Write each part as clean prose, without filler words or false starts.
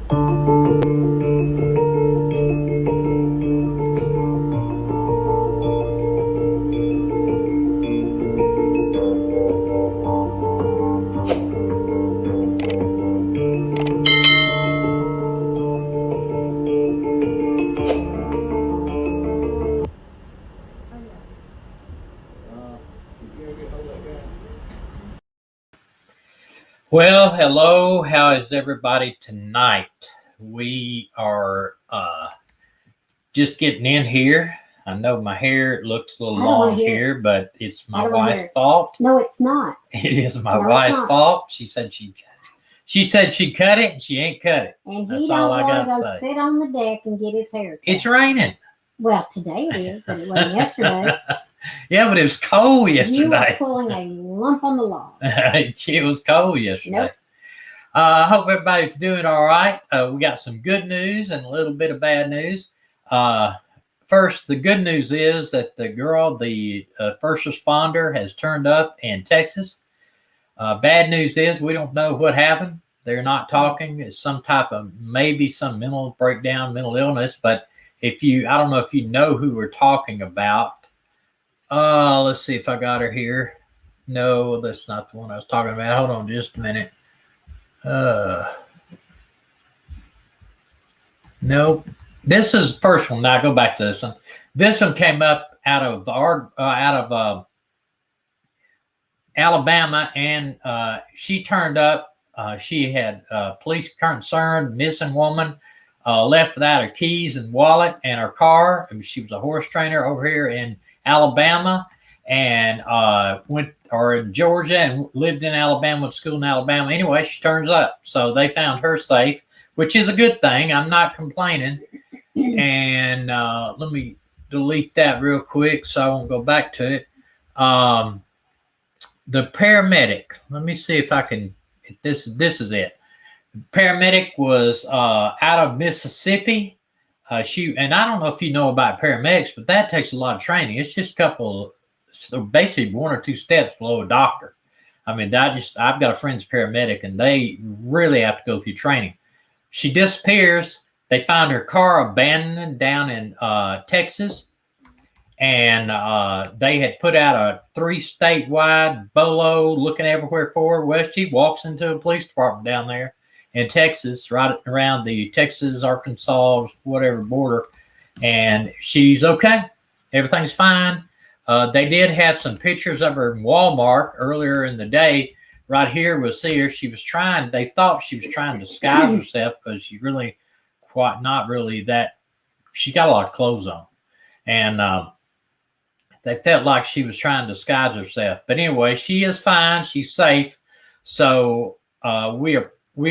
Well, hello. How is everybody tonight? We are just getting in here. I know my hair looks a little long here, but it's my wife's fault. No, it's not. It is my wife's fault. She said she'd cut it, and she ain't cut it. And he don't want to go sit on the deck and get his hair cut. It's raining. Well, today it is, but it wasn't yesterday. Yeah, but it was cold yesterday. You were pulling a lump on the log. It was cold yesterday. Nope. I hope everybody's doing all right. We got some good news and a little bit of bad news. First, the good news is that the girl, the first responder, has turned up in Texas. Bad news is we don't know what happened. They're not talking. It's some type of, maybe some mental breakdown, mental illness. But I don't know if you know who we're talking about. Let's see if I got her here. No, that's not the one I was talking about. Hold on just a minute. Nope. This is the first one. Now go back to this one. This one came up out of Alabama, and she turned up. She had police concerned, missing woman, left without her keys and wallet and her car. She was a horse trainer over here in Alabama, and in Georgia, and lived in Alabama, went to school in Alabama. Anyway, she turns up. So they found her safe, which is a good thing. I'm not complaining. And let me delete that real quick so I won't go back to it. The paramedic. Let me see if I can. This is it. The paramedic was out of Mississippi. And I don't know if you know about paramedics, but that takes a lot of training. It's just basically one or two steps below a doctor. I mean, I've got a friend's paramedic, and they really have to go through training. She disappears. They found her car abandoned down in Texas, and they had put out a 3-statewide bolo looking everywhere for her. Well, she walks into a police department down there in Texas, right around the Texas, Arkansas, whatever border, and she's okay. Everything's fine. They did have some pictures of her in Walmart earlier in the day. Right here, we'll see her. They thought she was trying to disguise herself because she's really not really that. She got a lot of clothes on, and they felt like she was trying to disguise herself. But anyway, she is fine. She's safe. So we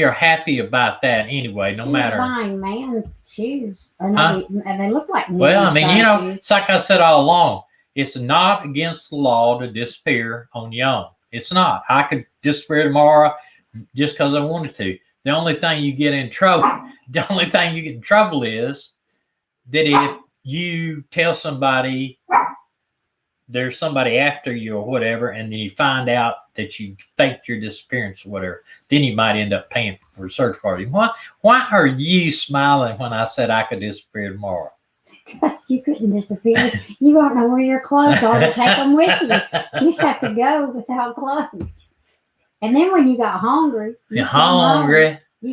are happy about that anyway, no matter. She's buying man's shoes. And they look like men's Well, I mean, shoes. it's like I said all along, it's not against the law to disappear on your own. It's not. I could disappear tomorrow just because I wanted to. The only thing you get in trouble is that if you tell somebody there's somebody after you or whatever, and then you find out that you faked your disappearance or whatever, then you might end up paying for a search party. Why are you smiling when I said I could disappear tomorrow? Because you couldn't disappear. You don't know where your clothes are to take them with you. You just have to go without clothes. And then when you got hungry, you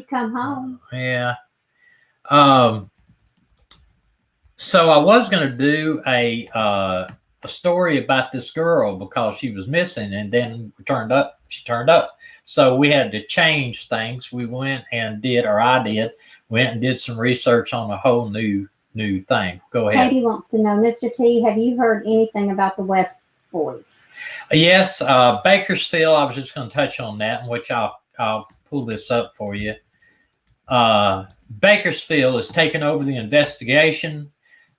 come home. Yeah. So I was going to do a story about this girl because she was missing, and then she turned up. So we had to change things. We went and did some research on a whole new thing. Go ahead. Katie wants to know, Mr. T, have you heard anything about the West boys? Yes, Bakersfield. I was just going to touch on that, in which I'll pull this up for you. Bakersfield has taken over the investigation.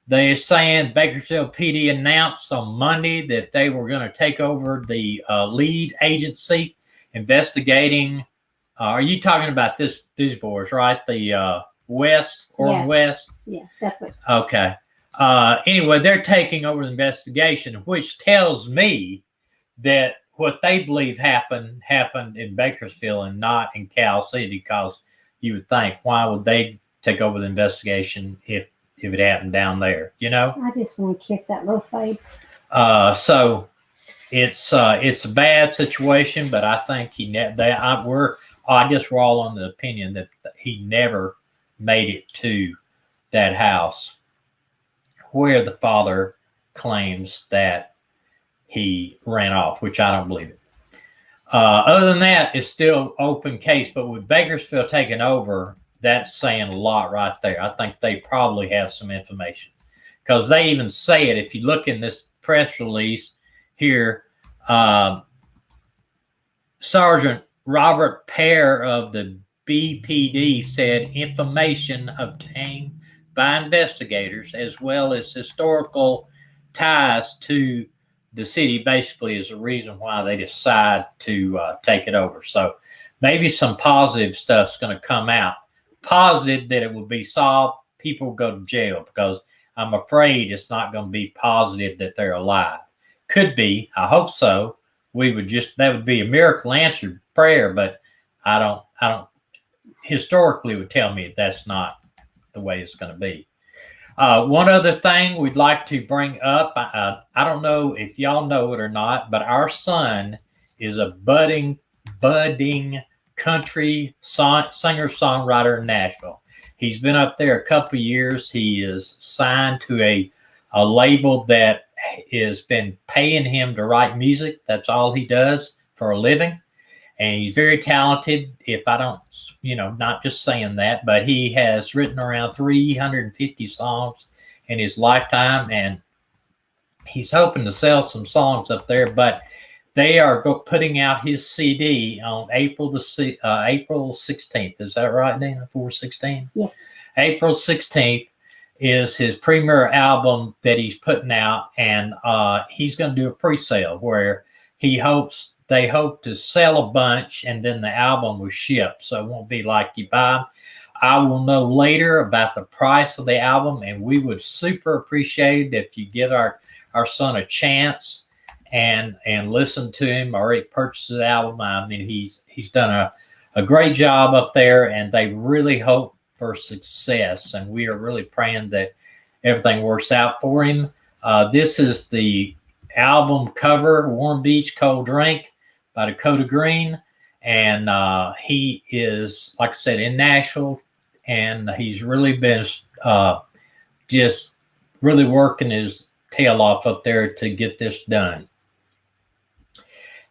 They're saying Bakersfield PD announced on Monday that they were going to take over the lead agency investigating. Are you talking about these boys, right? The West or Yes. West? Yeah, that's what. Okay. Anyway, they're taking over the investigation, which tells me that what they believe happened in Bakersfield and not in Cal City, because you would think, why would they take over the investigation if it happened down there? I just want to kiss that little face. So it's a bad situation, but I think I guess we're all on the opinion that he never made it to that house where the father claims that he ran off, which I don't believe it. Other than that, it's still open case, but with Bakersfield taking over, that's saying a lot right there. I think they probably have some information because they even say it. If you look in this press release here, Sergeant Robert Pear of the BPD said information obtained by investigators as well as historical ties to the city basically is the reason why they decide to take it over. So maybe some positive stuff's going to come out. Positive that it will be solved. People will go to jail, because I'm afraid it's not going to be positive that they're alive. Could be. I hope so. That would be a miracle answered prayer, but I don't historically would tell me that's not the way it's going to be. One other thing we'd like to bring up, I don't know if y'all know it or not, but our son is a budding country singer-songwriter in Nashville. He's been up there a couple of years. He is signed to a label that has been paying him to write music. That's all he does for a living. And he's very talented. If I don't, not just saying that, but he has written around 350 songs in his lifetime, and he's hoping to sell some songs up there. But they are putting out his CD on April 16th. Is that right, Dana? 4/16? Yes. April 16th is his premier album that he's putting out, and he's going to do a pre-sale where they hope to sell a bunch, and then the album will ship. So it won't be like you buy them. I will know later about the price of the album, and we would super appreciate it if you give our son a chance and listen to him or purchase the album. I mean, he's done a great job up there, and they really hope for success, and we are really praying that everything works out for him. This is the album cover, Warm Beach Cold Drink by Dakota Green, and he is, like I said, in Nashville, and he's really been just really working his tail off up there to get this done.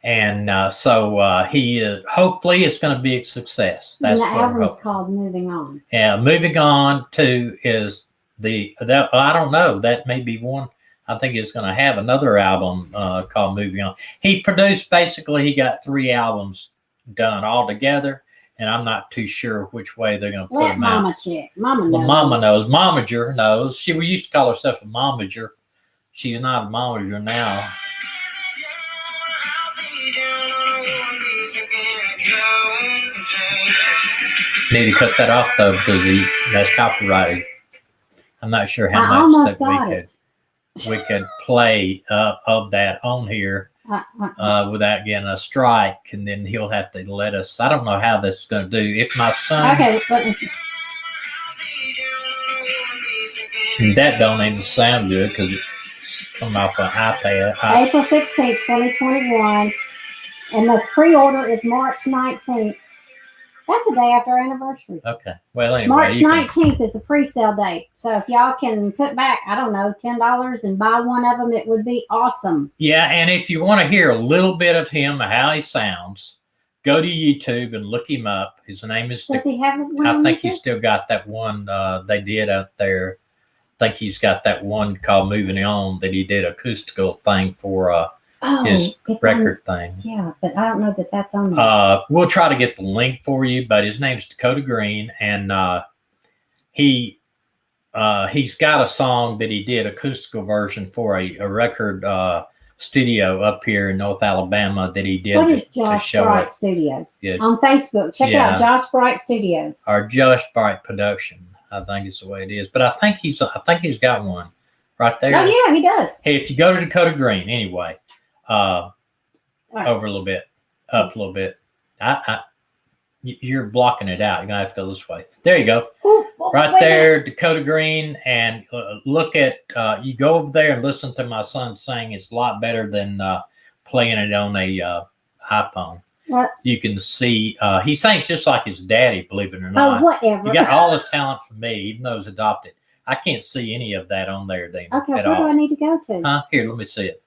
And so he is, hopefully it's going to be a success. That's and the album's called Moving On. Yeah, Moving On is I don't know, that may be one. I think he's going to have another album called Moving On. He got 3 albums done all together, and I'm not too sure which way they're going to put them out. Mama knows. Well, Mama knows. Momager knows. We used to call herself a momager. She's not a momager now. Need to cut that off though, because that's copyrighted. I'm not sure how much that we could play of that on here without getting a strike, and then he'll have to let us. I don't know how this is going to do. If my son, that don't even sound good because it's coming off an iPad. April 16th, 2021, and the pre-order is March 19th. That's the day after our anniversary. Okay. Well, anyway. March 19th is a pre-sale date. So if y'all can put back, I don't know, $10 and buy one of them, it would be awesome. Yeah, and if you want to hear a little bit of him, how he sounds, go to YouTube and look him up. His name is... Does he have one? I think he's still got that one they did out there. I think he's got that one called Moving On that he did acoustical thing for... his record thing. Yeah, but I don't know that that's on there. We'll try to get the link for you, but his name's Dakota Green, and he's got a song that he did acoustical version for a record studio up here in North Alabama that he did. What is Josh Bright Studios? Yeah. On Facebook, check out Josh Bright Studios. Or Josh Bright Production, I think is the way it is. But I think he's got one right there. Oh yeah, he does. Hey, if you go to Dakota Green, anyway. Over a little bit, up a little bit. you're blocking it out. You're gonna have to go this way. There you go. Ooh, Right there, Dakota Green, and look at you go over there and listen to my son sing. It's a lot better than playing it on a iPhone. What? You can see he sings just like his daddy, believe it or not. Oh, whatever. You got all his talent from me, even though he's adopted. I can't see any of that on there, Dana. Okay, where all. do I need to go to? Huh? Here, let me see it.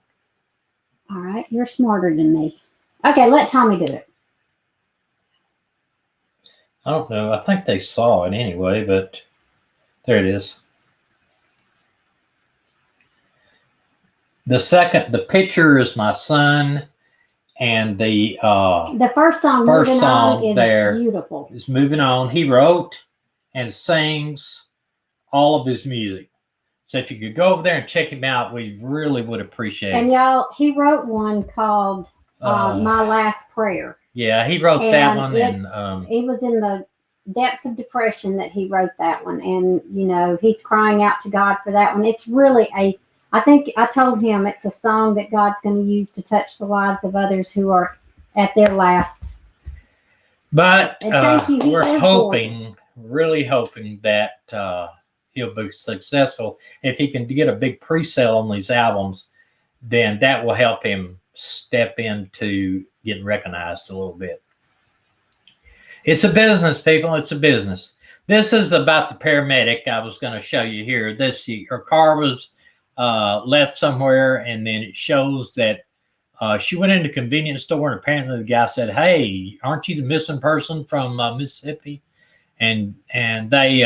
All right, you're smarter than me. Okay, let Tommy do it. I don't know. I think they saw it anyway, but there it is. The picture is my son, and the first song, first Moving song On, is there beautiful. is Moving On. He wrote and sings all of his music. So if you could go over there and check him out, we really would appreciate it. And y'all, he wrote one called My Last Prayer. Yeah, he wrote that one. And it was in the depths of depression that he wrote that one. And, you know, he's crying out to God for that one. It's really I think I told him it's a song that God's going to use to touch the lives of others who are at their last. But we're hoping, gorgeous. Really hoping that he'll be successful. If he can get a big pre-sale on these albums, then that will help him step into getting recognized a little bit. It's a business, people. It's a business. This is about the paramedic I was going to show you here. Her car was left somewhere, and then it shows that she went into a convenience store, and apparently the guy said, "Hey, aren't you the missing person from Mississippi?" And they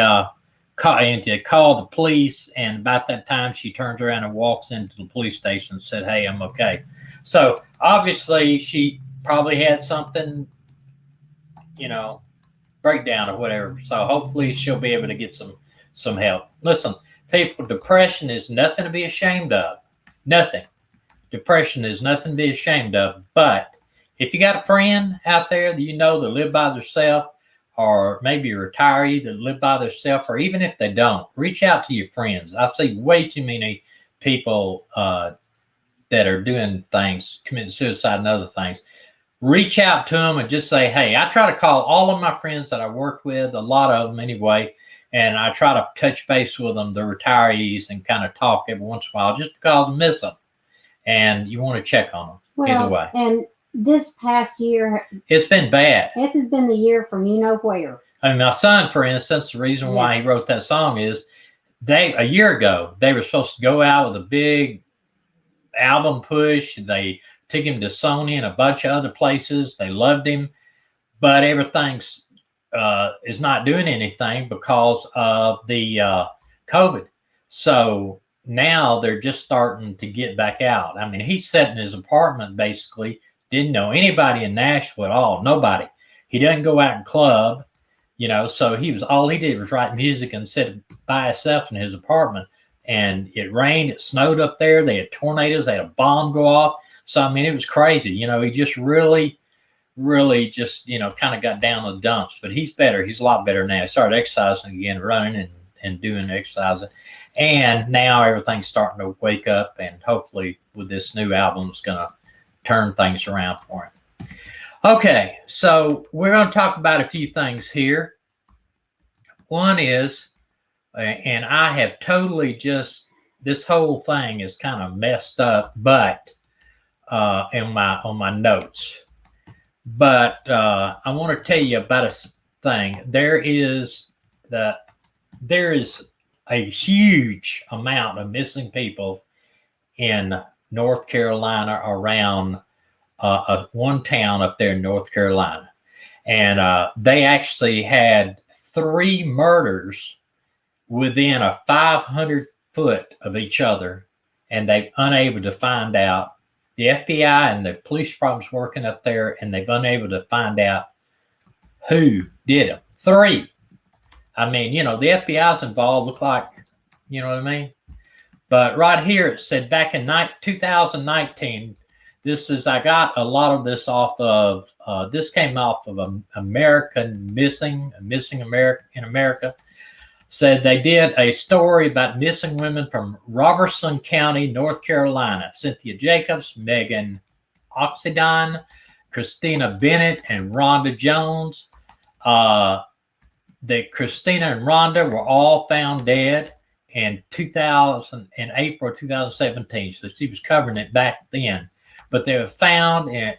called the police, and about that time she turns around and walks into the police station and said, "Hey, I'm okay." So obviously she probably had something, breakdown or whatever. So hopefully she'll be able to get some help. Listen, people, depression is nothing to be ashamed of. Nothing. Depression is nothing to be ashamed of. But if you got a friend out there that that live by themselves, or maybe a retiree that live by themselves, or even if they don't, reach out to your friends. I see way too many people that are doing things, committing suicide and other things. Reach out to them and just say, "Hey," I try to call all of my friends that I work with, a lot of them anyway, and I try to touch base with them, the retirees, and kind of talk every once in a while just because I miss them. And you want to check on them either way. And this past year, it's been bad. This has been the year from where. I mean, my son, for instance, the reason why he wrote that song is a year ago, they were supposed to go out with a big album push. They took him to Sony and a bunch of other places. They loved him, but everything's is not doing anything because of the COVID. So now they're just starting to get back out. I mean, he's sat in his apartment, basically, didn't know anybody in Nashville at all, nobody. He doesn't go out and club, so all he did was write music and sit by himself in his apartment. And it rained, it snowed up there. They had tornadoes, they had a bomb go off. So, I mean, it was crazy. He just really just, kind of got down the dumps. But he's better. He's a lot better now. He started exercising again, running and doing exercising. And now everything's starting to wake up. And hopefully with this new album, it's going to turn things around for him. Okay, so we're going to talk about a few things here. One is, and I have totally this whole thing is kind of messed up, but on my notes. But I want to tell you about a thing. There is a huge amount of missing people in North Carolina, around one town up there in North Carolina. And they actually had 3 murders within a 500 foot of each other, and they've unable to find out. The FBI and the police department's working up there, and they've unable to find out who did them. 3. I mean, the FBI's involved, look like, you know what I mean? But right here, it said back in 2019, I got a lot of this off of, this came off of Missing America in America. Said they did a story about missing women from Robertson County, North Carolina. Cynthia Jacobs, Megan Oxidine, Christina Bennett, and Rhonda Jones. that Christina and Rhonda were all found dead in April 2017. So she was covering it back then. But they were found in,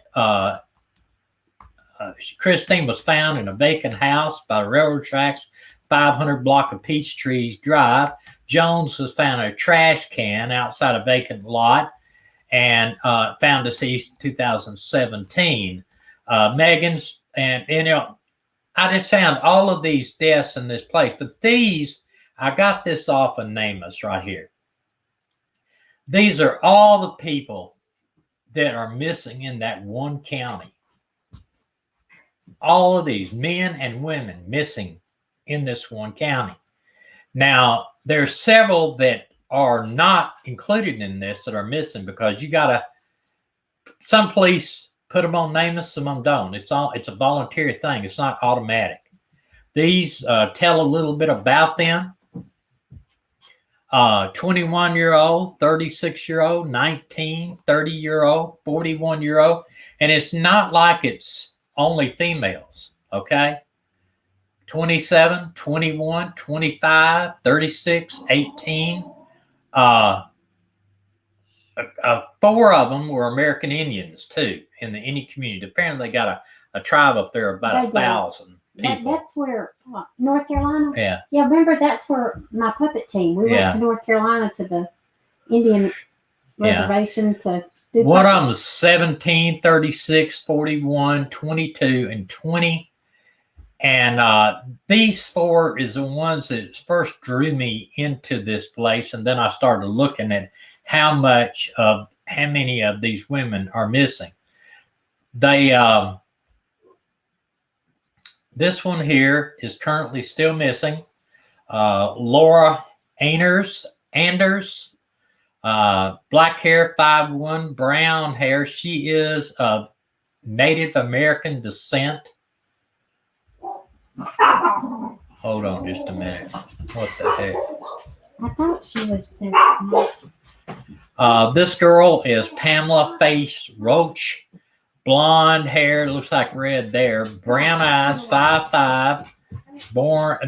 Christine was found in a vacant house by the railroad tracks, 500 block of Peachtree Drive. Jones was found in a trash can outside a vacant lot and found deceased in 2017. Megan's, and I just found all of these deaths in this place, but these, I got this off of NamUs right here. These are all the people that are missing in that one county. All of these men and women missing in this one county. Now, there's several that are not included in this that are missing because you gotta, some police put them on NamUs, some of them don't. It's a voluntary thing. It's not automatic. These tell a little bit about them. 21-year-old, 36-year-old, 19, 30-year-old, 41-year-old. And it's not like it's only females, okay? 27, 21, 25, 36, 18. 4 of them were American Indians, too, in the Indian community. Apparently, they got a tribe up there of about 1,000 people. That's where, North Carolina? Yeah. Yeah, remember, that's where my puppet team, we went to North Carolina to the Indian reservation to do One puppets. of them was 17, 36, 41, 22, and 20. And these 4 is the ones that first drew me into this place. And then I started looking at how many of these women are missing. They, this one here is currently still missing. Laura Anders, black hair, 5'1", brown hair. She is of Native American descent. Hold on just a minute. What the heck? I thought she was there. This girl is Pamela Face Roach. Blonde hair, looks like red there. Brown eyes, 5'5".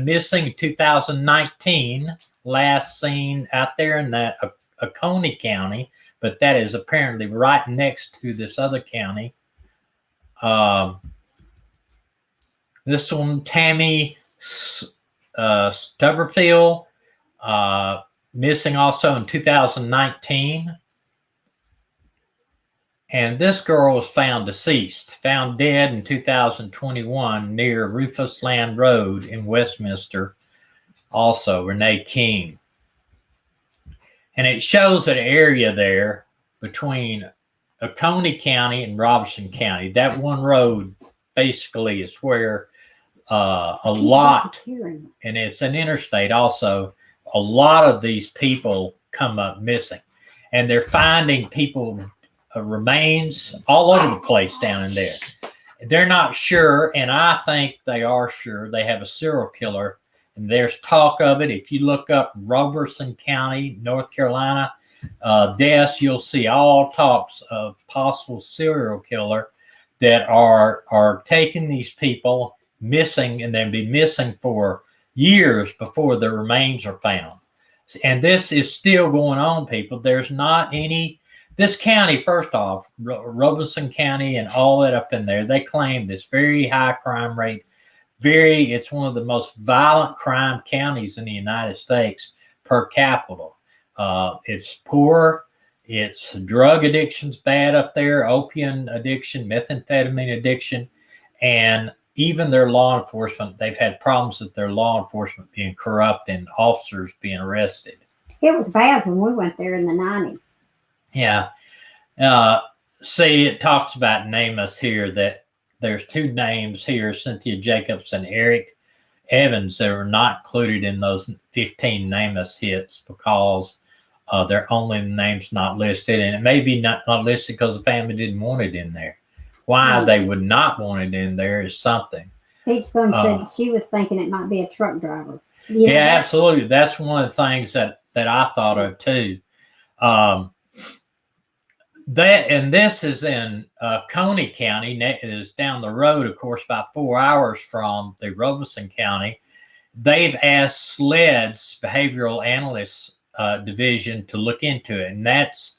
Missing in 2019. Last seen out there in that Oconee County, but that is apparently right next to this other county. This one, Tammy Stubberfield, missing also in 2019. And this girl was found deceased, found dead in 2021 near Rufus Land Road in Westminster. Also, Renee King. And it shows an area there between Oconee County and Robeson County. That one road basically is where a lot, and it's an interstate also, a lot of these people come up missing. And they're finding people remains all over the place down in there. They're not sure, and I think they are sure they have a serial killer, and there's talk of it. If you look up Robeson County, North Carolina, deaths, you'll see all talks of possible serial killer that are taking these people missing, and then be missing for years before the remains are found. And this is still going on, people. There's not any. This county, first off, Robeson County and all that up in there, they claim this very high crime rate. It's one of the most violent crime counties in the United States per capita. It's poor. It's drug addiction's bad up there, opium addiction, methamphetamine addiction, and even their law enforcement, they've had problems with their law enforcement being corrupt and officers being arrested. It was bad when we went there in the 90s. Yeah. See, it talks about NamUs here that there's 2 names here, Cynthia Jacobs and Eric Evans, that are not included in those 15 NamUs hits because their only names not listed. And it may be not listed because the family didn't want it in there. Why they would not want it in there is something. Peach Bum said she was thinking it might be a truck driver. Absolutely. That's one of the things that I thought of too. this is in Coney County. It is down the road, of course, about 4 hours from the Robeson County. They've asked SLED's Behavioral Analysts Division to look into it, and that's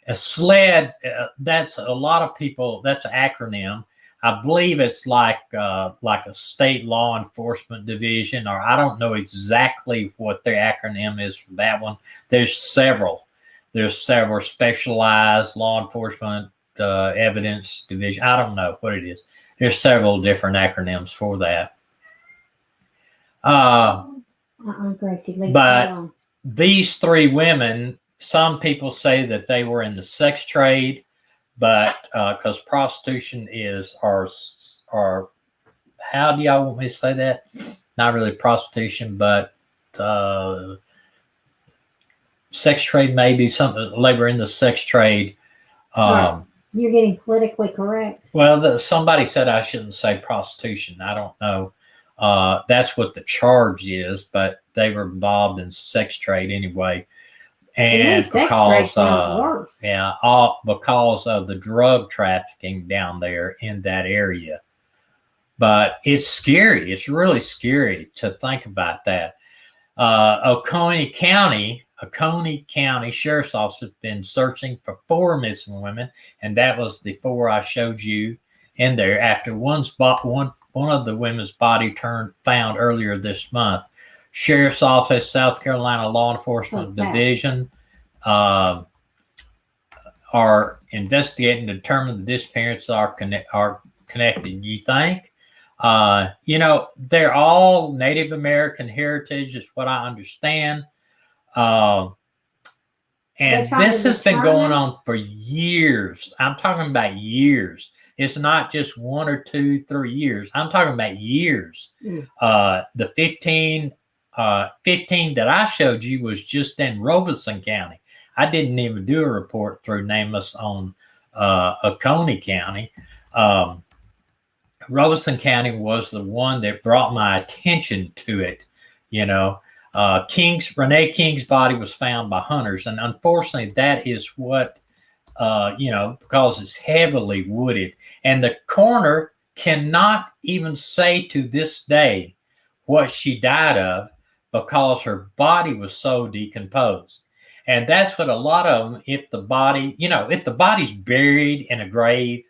a SLED. That's a lot of people. That's an acronym. I believe it's like a state law enforcement division, or I don't know exactly what their acronym is for that one. There's several. There's several specialized law enforcement evidence division. I don't know what it is. There's several different acronyms for that. Gracie, but these three women, some people say that they were in the sex trade, but because prostitution or how do y'all want me to say that? Not really prostitution, but sex trade, maybe something, labor in the sex trade. Right. You're getting politically correct. Well, somebody said I shouldn't say prostitution. I don't know. That's what the charge is, but they were involved in sex trade anyway. And because because of the drug trafficking down there in that area. But it's scary. It's really scary to think about that. Oconee County Sheriff's Office has been searching for 4 missing women, and that was the 4 I showed you in there. After one of the women's body found earlier this month. Sheriff's Office, South Carolina Law Enforcement Division are investigating to determine the disappearances are connected. You think? They're all Native American heritage, is what I understand. And this has been going on for years. I'm talking about years. It's not just 1 or 2, 3 years. I'm talking about years. The 15 that I showed you was just in Robeson County. I didn't even do a report through NamUs on Oconee County. Robeson County was the one that brought my attention to it. Renee King's body was found by hunters, and unfortunately, that is what because it's heavily wooded, and the coroner cannot even say to this day what she died of because her body was so decomposed. And that's what a lot of them, if the body's buried in a grave,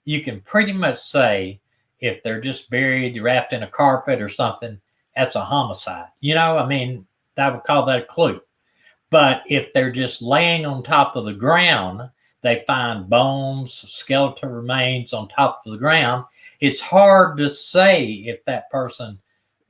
you can pretty much say if they're just buried, wrapped in a carpet or something, that's a homicide. I would call that a clue. But if they're just laying on top of the ground, they find bones, skeletal remains on top of the ground. It's hard to say if that person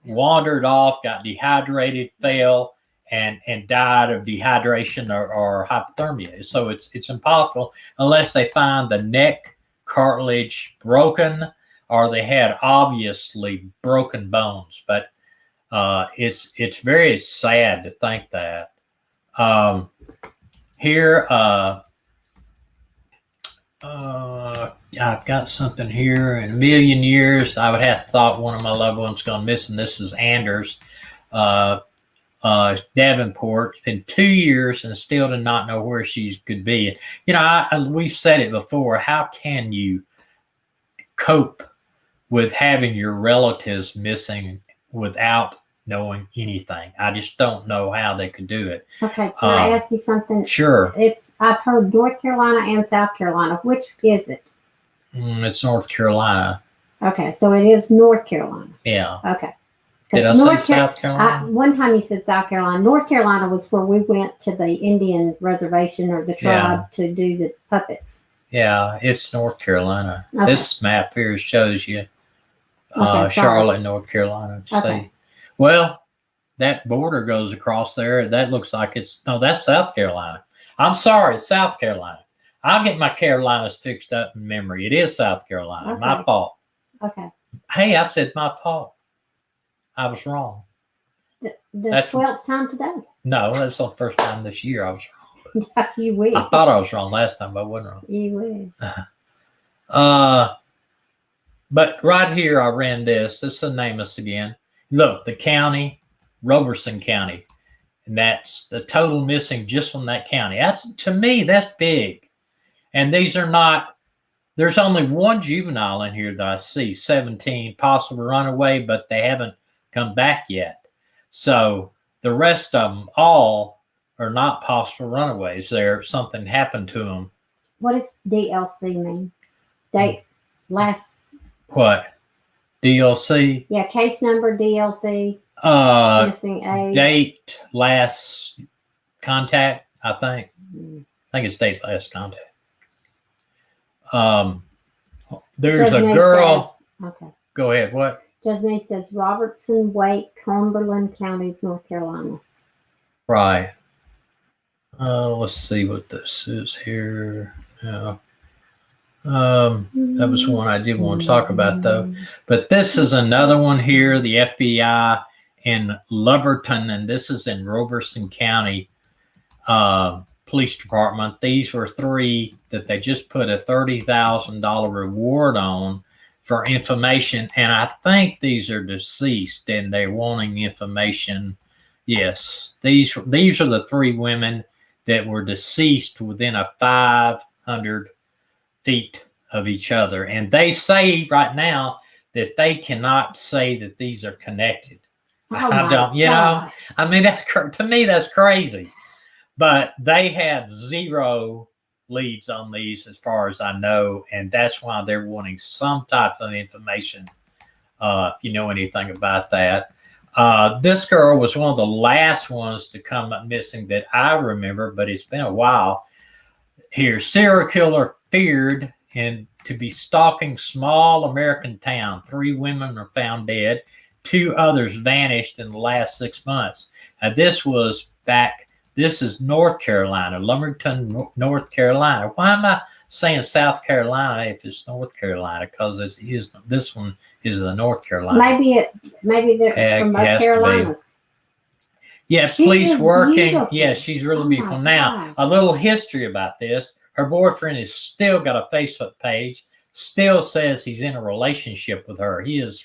wandered off, got dehydrated, fell, and died of dehydration or hypothermia. So it's impossible unless they find the neck cartilage broken or they had obviously broken bones. But it's very sad to think that. Here, I've got something here. In a million years, I would have thought one of my loved ones gone missing. This is Anders, Davenport. It's been 2 years and still do not know where she could be. We've said it before. How can you cope with having your relatives missing without knowing anything? I just don't know how they could do it. Okay, can I ask you something? Sure. I've heard North Carolina and South Carolina. Which is it? It's North Carolina. Okay, so it is North Carolina. Yeah. Okay. Did I say South Carolina? One time you said South Carolina. North Carolina was where we went to the Indian reservation or the tribe to do the puppets. Yeah, it's North Carolina. Okay. This map here shows you Charlotte, North Carolina. Okay. Well, that border goes across there. That looks like that's South Carolina. I'm sorry, it's South Carolina. I'll get my Carolinas fixed up in memory. It is South Carolina. Okay. My fault. Okay. Hey, I said my fault. I was wrong. The 12th time today. No, that's the first time this year I was wrong. You wish. I thought I was wrong last time, but I wasn't wrong. You wish. But right here, I ran this. This is NamUs again. Look, the county, Robeson County, and that's the total missing just from that county. To me, that's big. And these are not, there's only one juvenile in here that I see, 17, possible runaway, but they haven't come back yet. So the rest of them all are not possible runaways. Something happened to them. What does DLC mean? Date last. What? DLC? Yeah, case number DLC. Missing age. Date last contact, I think. I think it's date last contact. There's Judge a May girl. Says, okay. Go ahead. What? Judge May says Robertson, Wake, Cumberland counties, North Carolina. Right. Let's see what this is here. Yeah. That was one I did want to talk about, though. But this is another one here, the FBI in Lumberton, and this is in Robeson County Police Department. These were 3 that they just put a $30,000 reward on for information, and I think these are deceased, and they're wanting information. Yes, these are the 3 women that were deceased within a 500 feet of each other, and they say right now that they cannot say that these are connected. I don't, you know, I mean, to me, that's crazy. But they have 0 leads on these as far as I know, and that's why they're wanting some type of information, if you know anything about that. This girl was one of the last ones to come up missing that I remember, but it's been a while. Here, serial killer feared and to be stalking small American town. 3 women were found dead. 2 others vanished in the last 6 months. Now, this is North Carolina, Lumberton, North Carolina. Why am I saying South Carolina if it's North Carolina? Because this one is the North Carolina. Maybe they're from both Carolinas. Yeah, police working. Beautiful. Yeah, she's really beautiful. Now, a little history about this. Her boyfriend has still got a Facebook page, still says he's in a relationship with her. He's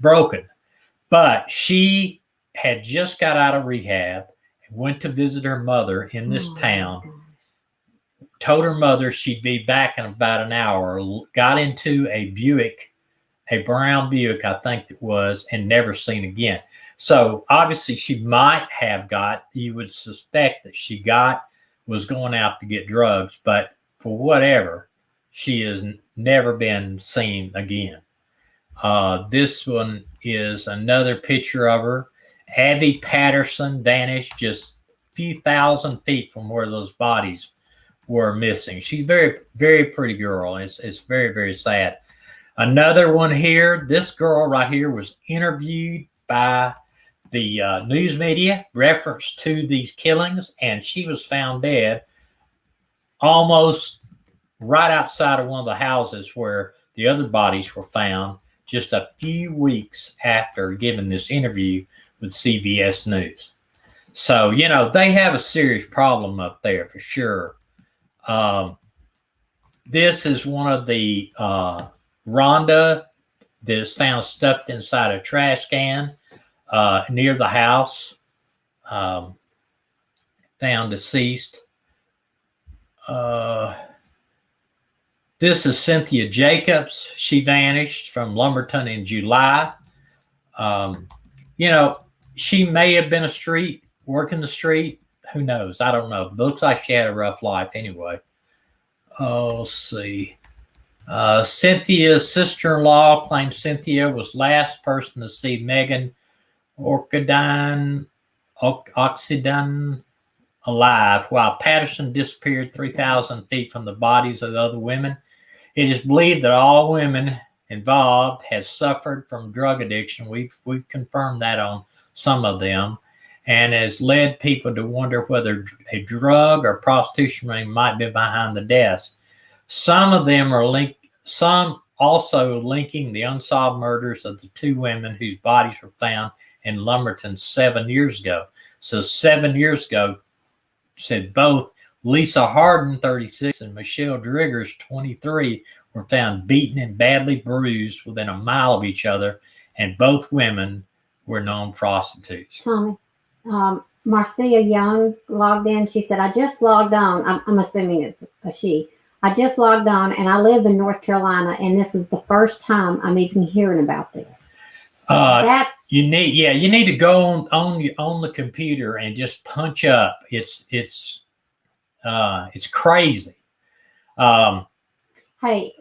broken. But she had just got out of rehab, went to visit her mother in this town, told her mother she'd be back in about an hour, got into a Buick, a brown Buick, I think it was, and never seen again. So obviously she might have you would suspect that was going out to get drugs, but for whatever, she has never been seen again. This one is another picture of her. Abby Patterson vanished just a few thousand feet from where those bodies were missing. She's very, very pretty girl. It's very, very sad. Another one here. This girl right here was interviewed by the news media, reference to these killings, and she was found dead almost right outside of one of the houses where the other bodies were found, just a few weeks after giving this interview with CBS News. So, you know, they have a serious problem up there for sure. This is one of the Rhonda that is found stuffed inside a trash can near the house, found deceased. This is Cynthia Jacobs. She vanished from Lumberton in July. You know, she may have been working the street. Who knows? I don't know. It looks like she had a rough life anyway. Let's see. Cynthia's sister-in-law claims Cynthia was last person to see Megan Oxidine alive, while Patterson disappeared 3,000 feet from the bodies of the other women. It is believed that all women involved has suffered from drug addiction. We've confirmed that on some of them, and has led people to wonder whether a drug or prostitution ring might be behind the deaths. Some of them are linked. Some also linking the unsolved murders of the 2 women whose bodies were found in Lumberton 7 years ago. So 7 years ago, said both Lisa Harden, 36, and Michelle Driggers, 23, were found beaten and badly bruised within a mile of each other, and both women were known prostitutes. Tommy, Marcia Young logged in. She said, I just logged on. I'm assuming it's a she. I just logged on and I live in North Carolina, and this is the first time I'm even hearing about this. You need to go on the computer and just punch up. It's crazy. Hey,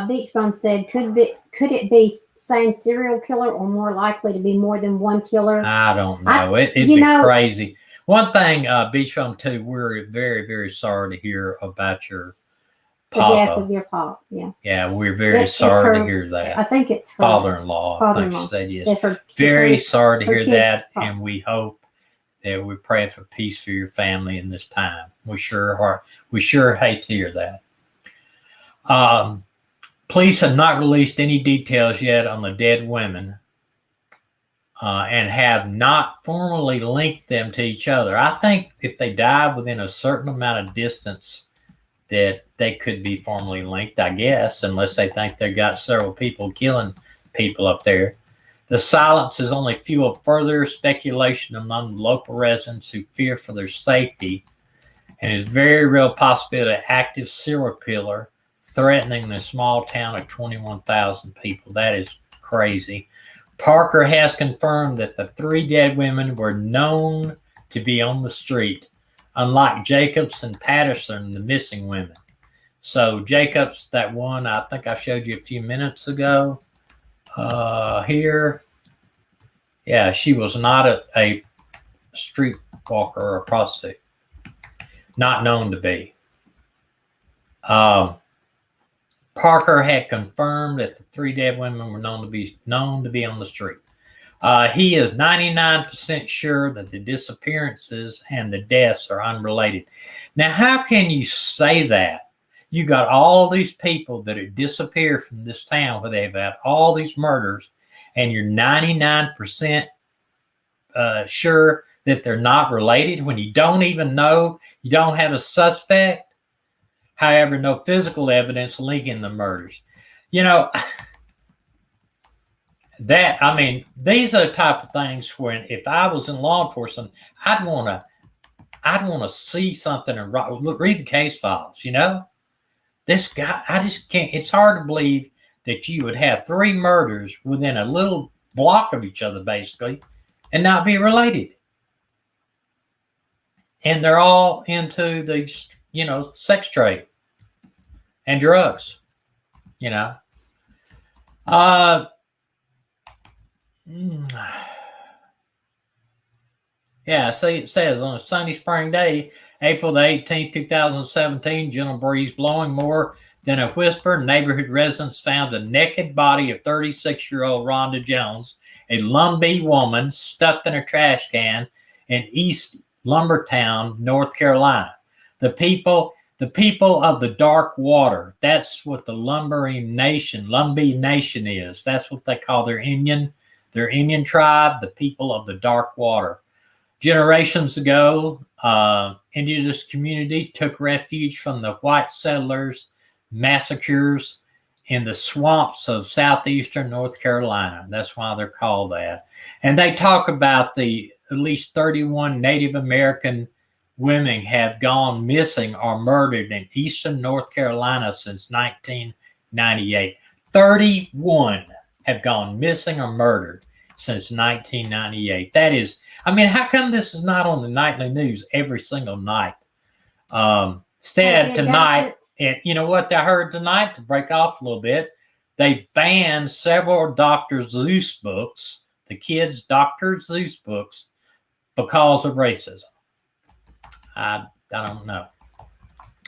Beach Bum said, could it be same serial killer or more likely to be more than one killer? I don't know. It'd be crazy. One thing, Beach Bum too, we're very, very sorry to hear about your papa. The death of your pop. Yeah. Yeah, we're very sorry to hear that. I think it's her father-in-law. I think she said yes. Very sorry to hear that, and we hope that we're praying for peace for your family in this time. We sure hate to hear that. Police have not released any details yet on the dead women and have not formally linked them to each other. I think if they die within a certain amount of distance, that they could be formally linked, I guess, unless they think they've got several people killing people up there. The silence is only fuel of further speculation among local residents who fear for their safety, and is very real possibility of active serial killer threatening the small town of 21,000 people. That is crazy. Parker has confirmed that the 3 dead women were known to be on the street, unlike Jacobs and Patterson, the missing women. So Jacobs, that one I think I showed you a few minutes ago, here, yeah, she was not a street walker or a prostitute, not known to be. Parker had confirmed that the 3 dead women were known to be on the street. He is 99% sure that the disappearances and the deaths are unrelated. Now, how can you say that? You got all these people that have disappeared from this town where they've had all these murders, and you're 99% sure that they're not related when you don't even know, you don't have a suspect. However, no physical evidence linking the murders. You know, these are the type of things when, if I was in law enforcement, I'd want to see something and read the case files. You know, this guy, I just can't. It's hard to believe that you would have 3 murders within a little block of each other, basically, and not be related. And they're all into the, sex trade and drugs, Yeah, so it says on a sunny spring day, April the 18th, 2017, gentle breeze blowing more than a whisper. Neighborhood residents found a naked body of 36-year-old Rhonda Jones, a Lumbee woman, stuffed in a trash can in East Lumbertown, North Carolina. The people of the dark water. That's what the Lumbee Nation is. That's what they call their Indian tribe, the people of the dark water. Generations ago, indigenous community took refuge from the white settlers' massacres in the swamps of southeastern North Carolina. That's why they're called that. And they talk about at least 31 Native American women have gone missing or murdered in eastern North Carolina since 1998. 31 have gone missing or murdered since 1998. That is, how come this is not on the nightly news every single night? Instead, tonight, and you know what I heard tonight, to break off a little bit, they banned several Dr. Seuss books, the kids' Dr. Seuss books, because of racism. I don't know.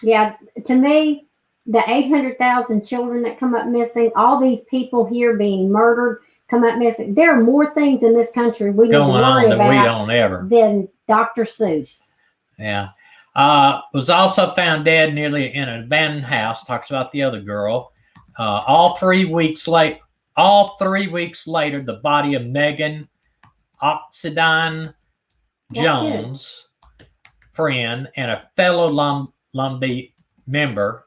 Yeah, to me, the 800,000 children that come up missing, all these people here being murdered, come up missing. There are more things in this country we need to worry about than Dr. Seuss. Yeah. Was also found dead nearly in an abandoned house. Talks about the other girl. All 3 weeks later, the body of Megan Oxidine Jones, friend and a fellow Lumbee member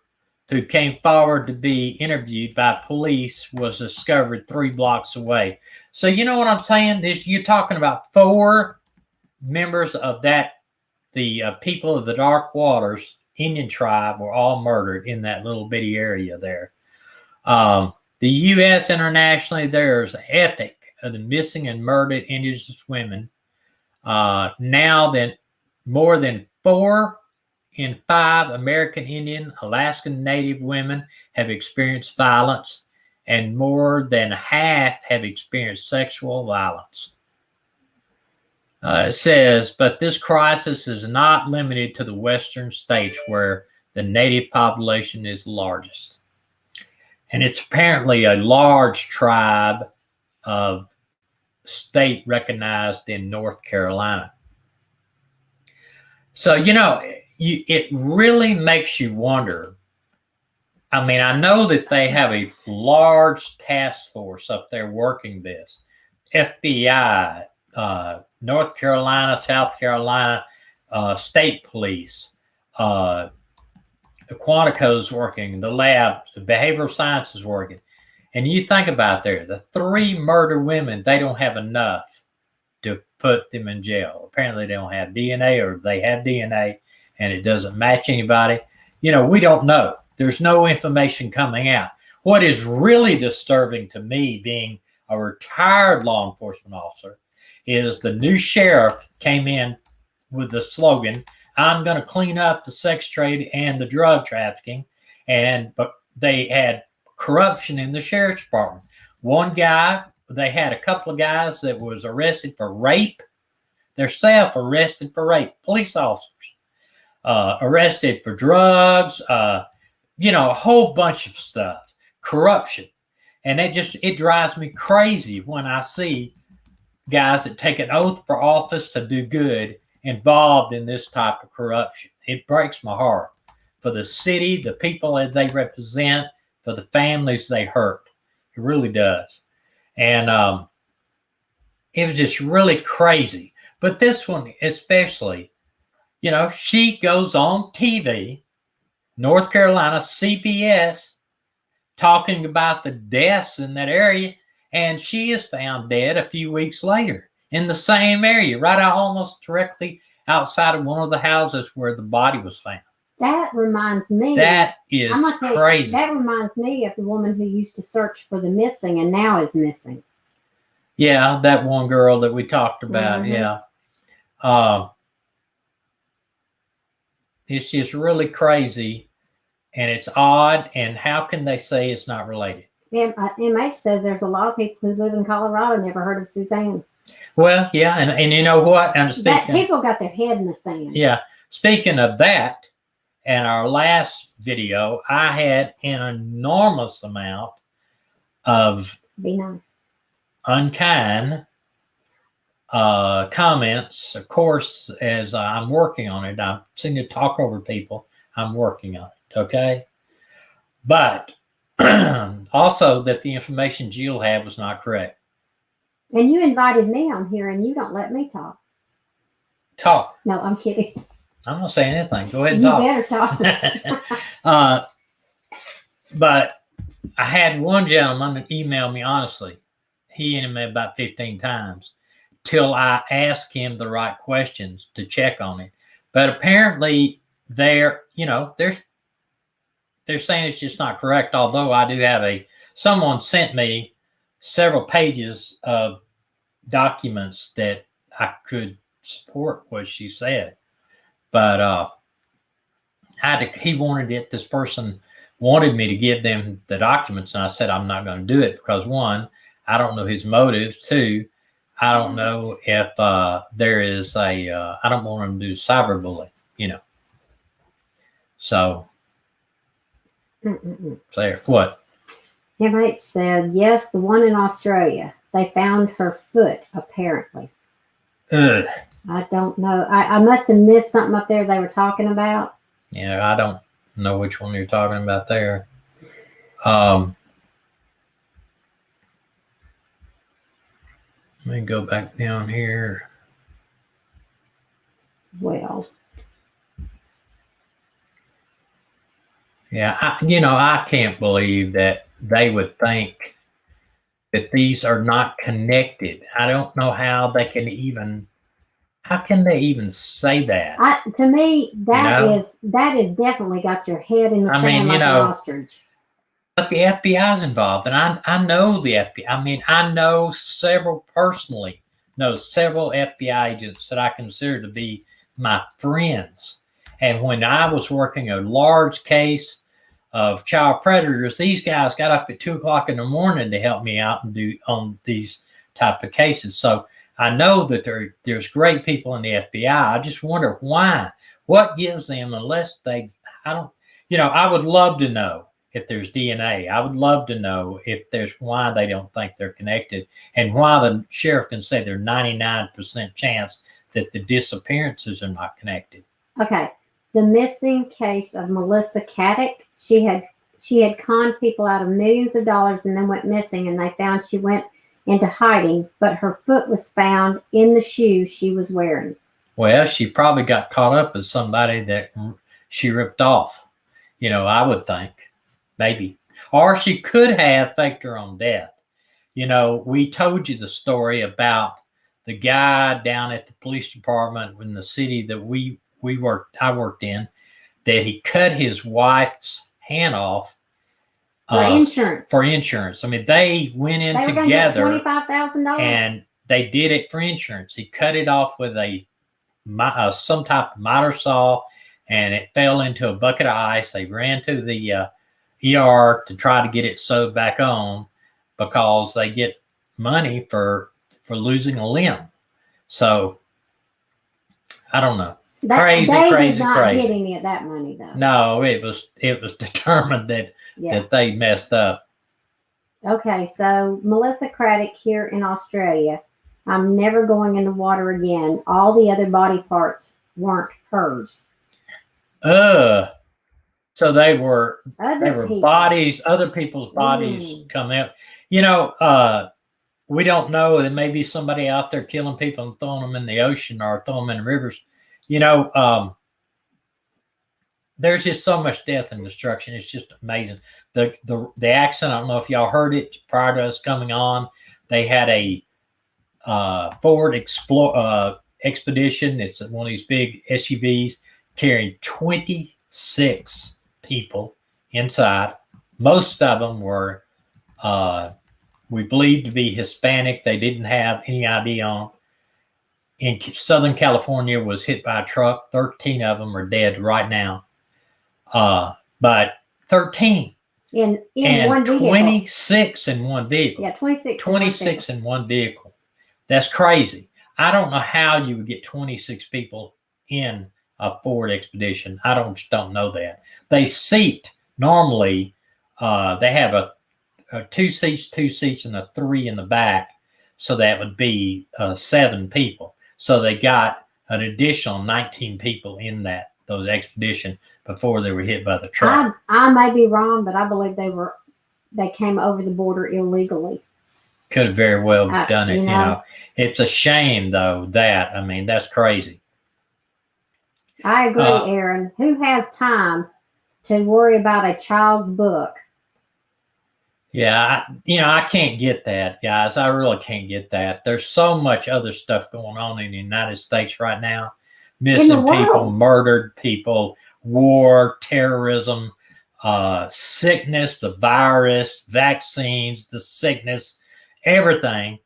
who came forward to be interviewed by police, was discovered 3 blocks away. So you know what I'm saying? You're talking about 4 members of the people of the Dark Waters Indian tribe were all murdered in that little bitty area there. The U.S. internationally, there's an epic of the missing and murdered Indigenous women. Now then, more than 4 in 5 American Indian, Alaskan Native women have experienced violence, and more than half have experienced sexual violence. It says, but this crisis is not limited to the western states where the Native population is the largest. And it's apparently a large tribe of state recognized in North Carolina. So, it really makes you wonder. I mean, I know that they have a large task force up there working this. FBI, North Carolina, South Carolina, state police, the Quantico's working, the lab, the behavioral science is working. And you think about the 3 murder women, they don't have enough to put them in jail. Apparently they don't have DNA, or they have DNA and it doesn't match anybody. We don't know. There's no information coming out. What is really disturbing to me, being a retired law enforcement officer, is the new sheriff came in with the slogan, I'm going to clean up the sex trade and the drug trafficking. But they had corruption in the sheriff's department. One guy, they had a couple of guys that was arrested for rape. They're self-arrested for rape. Police officers arrested for drugs, a whole bunch of stuff. Corruption. And it drives me crazy when I see guys that take an oath for office to do good involved in this type of corruption. It breaks my heart for the city, the people that they represent, for the families they hurt. It really does. And it was just really crazy. But this one especially, she goes on TV, North Carolina, CBS, talking about the deaths in that area, and she is found dead a few weeks later in the same area, right out almost directly outside of one of the houses where the body was found. That reminds me. That is crazy. That reminds me of the woman who used to search for the missing and now is missing. Yeah, that one girl that we talked about. Mm-hmm. Yeah. It's just really crazy, and it's odd. And how can they say it's not related? MH says there's a lot of people who live in Colorado never heard of Suzanne. Well, yeah, and you know what? People got their head in the sand. Yeah. Speaking of that, in our last video, I had an enormous amount of unkind comments. Of course, as I'm working on it, I'm seeing to talk over people. I'm working on it, okay? But also that the information Jill had was not correct. And you invited me on here, and you don't let me talk. Talk? No, I'm kidding. I'm not saying anything. Go ahead and talk. You better talk. But I had one gentleman email me, honestly. He emailed me about 15 times till I asked him the right questions to check on it. But apparently they're saying it's just not correct, although I do have someone sent me several pages of documents that I could support what she said. But this person wanted me to give them the documents, and I said I'm not going to do it because, one, I don't know his motives. Two, I don't know if there is I don't want him to do cyberbullying, So, there. What? MH said, yes, the one in Australia. They found her foot, apparently. Ugh. I don't know. I must have missed something up there they were talking about. Yeah, I don't know which one you're talking about there. Let me go back down here. Well. Yeah, I can't believe that they would think that these are not connected. I don't know how they can even How can they even say that? To me, that is definitely got your head in the sand like an ostrich. But the FBI is involved, and I know the FBI. I mean, I know several FBI agents that I consider to be my friends. And when I was working a large case of child predators, these guys got up at 2:00 in the morning to help me out and do on these type of cases. So I know that there's great people in the FBI. I just wonder why. What gives them, unless I would love to know if there's DNA. I would love to know if there's why they don't think they're connected, and why the sheriff can say there's 99% chance that the disappearances are not connected. Okay. The missing case of Melissa Caddick, she had conned people out of millions of dollars and then went missing, and they found she went into hiding, but her foot was found in the shoe she was wearing. Well, she probably got caught up with somebody that she ripped off. I would think. Maybe. Or she could have faked her own death. We told you the story about the guy down at the police department in the city that I worked in, that he cut his wife's hand off for insurance. I mean, they went in together, $25,000, and they did it for insurance. He cut it off with some type of miter saw, and it fell into a bucket of ice. They ran to the ER to try to get it sewed back on, because they get money for losing a limb. So I don't know. Crazy. Did not get any of that money though. No, it was determined that they messed up. Okay, so Melissa Craddock here in Australia. I'm never going in the water again. All the other body parts weren't hers. So they were bodies, other people's bodies come out. We don't know. There may be somebody out there killing people and throwing them in the ocean or throwing them in rivers. There's just so much death and destruction. It's just amazing. The accident, I don't know if y'all heard it prior to us coming on. They had a Ford Expedition. It's one of these big SUVs carrying 26 people inside. Most of them were, we believe, to be Hispanic. They didn't have any ID on. In Southern California, was hit by a truck. 13 of them are dead right now. But 13 in one vehicle. 26 in one vehicle. Yeah, 26 in one vehicle. That's crazy. I don't know how you would get 26 people in a Ford Expedition. I just don't know that. They seat normally. They have a two seats, and a 3 in the back, so that would be 7 people. So they got an additional 19 people in those Expedition before they were hit by the truck. I may be wrong, but I believe they came over the border illegally. Could have very well done it. It's a shame though that's crazy. I agree, Aaron. Who has time to worry about a child's book? Yeah, I can't get that, guys. I really can't get that. There's so much other stuff going on in the United States right now. Missing people, murdered people, war, terrorism, sickness, the virus, vaccines, the sickness, everything.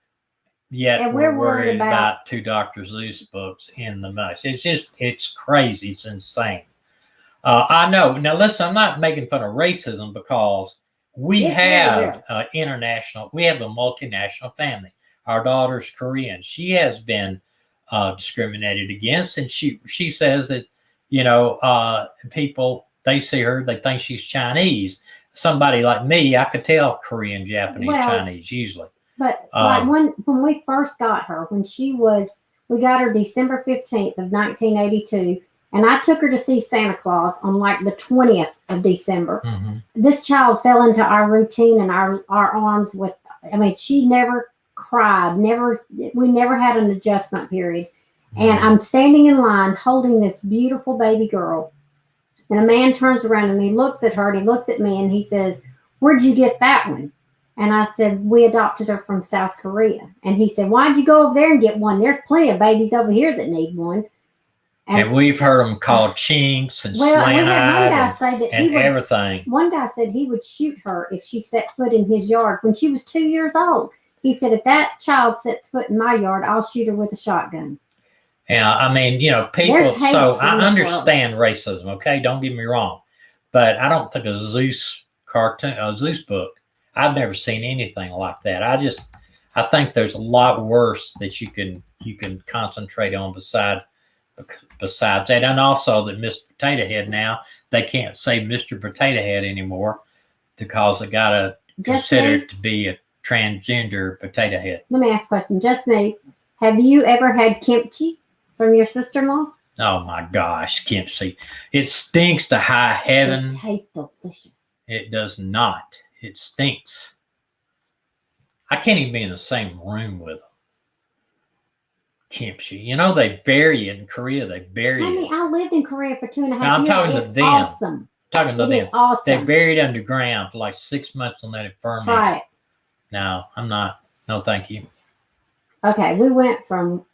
Yet we're worried about 2 Dr. Seuss books in the mess. It's crazy. It's insane. I know. Now, listen, I'm not making fun of racism, because we have we have a multinational family. Our daughter's Korean. She has been discriminated against, and she says that people, they see her, they think she's Chinese. Somebody like me, I could tell Korean, Japanese, Chinese usually. But like when we first got her, we got her December 15th of 1982, and I took her to see Santa Claus on like the 20th of December. Mm-hmm. This child fell into our routine and our arms she never cried, we never had an adjustment period. Mm-hmm. And I'm standing in line holding this beautiful baby girl, and a man turns around and he looks at her and he looks at me and he says, "Where'd you get that one?" And I said, we adopted her from South Korea. And he said, why'd you go over there and get one? There's plenty of babies over here that need one. And we've heard them called chinks and we had one guy slant-eyed say that and everything. One guy said he would shoot her if she set foot in his yard when she was 2 years old. He said, if that child sets foot in my yard, I'll shoot her with a shotgun. Yeah, I mean, people. So I understand racism. Okay, don't get me wrong, but I don't think a Zeus book. I've never seen anything like that. I think there's a lot worse that you can concentrate on besides that, and also that Mr. Potato Head now they can't say Mr. Potato Head anymore because they gotta consider it to be a transgender potato head. Let me ask a question. Just me. Have you ever had kimchi from your sister-in-law? Oh my gosh, kimchi. It stinks to high heaven. It tastes delicious. It does not. It stinks. I can't even be in the same room with them. Kimchi. They bury it in Korea. They bury it. I lived in Korea for 2.5 years. I'm talking to them. Awesome. Talking to them. Is awesome. They buried underground for like 6 months and let it ferment. Try it. No, I'm not. No, thank you. Okay, we went from...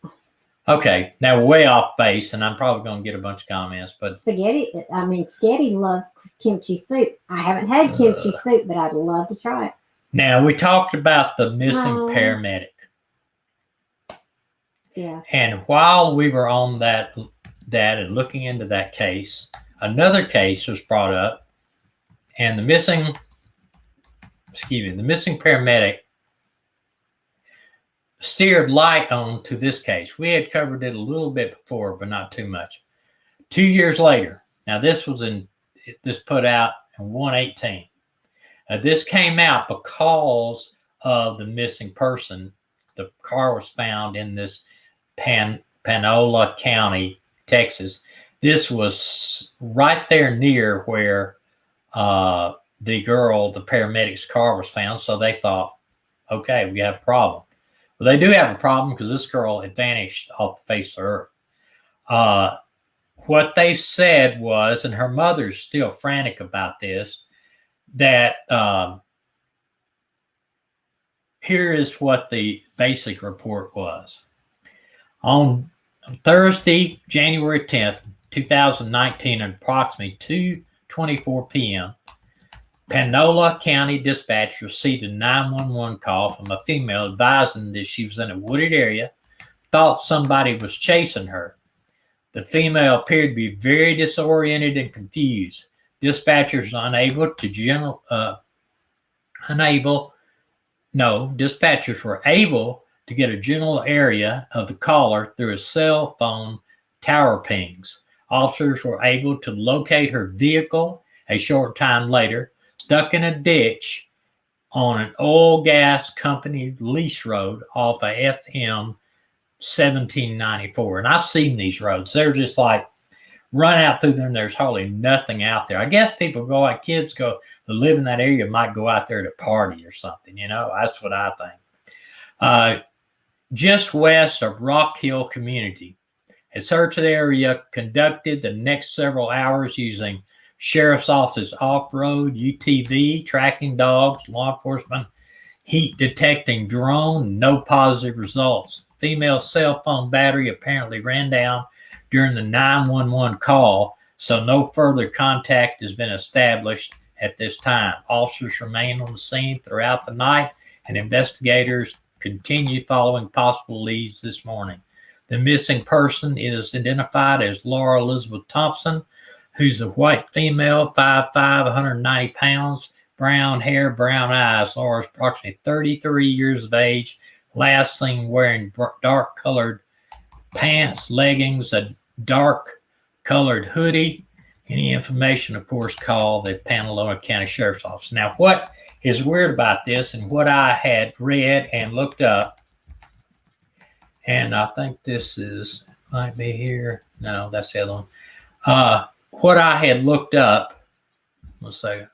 Okay, now we're way off base, and I'm probably going to get a bunch of comments, but... Sketty loves kimchi soup. I haven't had kimchi soup, but I'd love to try it. Now, we talked about the missing paramedic. Yeah. And while we were on that and looking into that case, another case was brought up, and the missing paramedic steered light on to this case. We had covered it a little bit before, but not too much. 2 years later, now this put out in 1/18. This came out because of the missing person. The car was found in this Panola County, Texas. This was right there near where the paramedic's car was found. So they thought, okay, we have a problem. Well, they do have a problem because this girl had vanished off the face of Earth. What they said was, and her mother's still frantic about this, that here is what the basic report was. On Thursday, January 10th, 2019, at approximately 2:24 p.m., Panola County dispatch received a 911 call from a female advising that she was in a wooded area, thought somebody was chasing her. The female appeared to be very disoriented and confused. Dispatchers dispatchers were able to get a general area of the caller through a cell phone tower pings. Officers were able to locate her vehicle a short time later, stuck in a ditch on an oil gas company lease road off of FM 1794. And I've seen these roads. They're just like run out through there and there's hardly nothing out there. I guess kids that live in that area might go out there to party or something, That's what I think. Just west of Rock Hill Community, a search of the area conducted the next several hours using Sheriff's Office off-road UTV, tracking dogs, law enforcement, heat detecting drone, no positive results. Female cell phone battery apparently ran down during the 911 call, so no further contact has been established at this time. Officers remain on the scene throughout the night, and investigators continue following possible leads this morning. The missing person is identified as Laura Elizabeth Thompson, who's a white female, 5'5", 190 pounds, brown hair, brown eyes. Laura's approximately 33 years of age, last seen wearing dark-colored pants, leggings, a dark-colored hoodie. Any information, of course, call the Panola County Sheriff's Office. Now, what is weird about this and what I had read and looked up, and I think might be here. No, that's the other one. What I had looked up, let's say,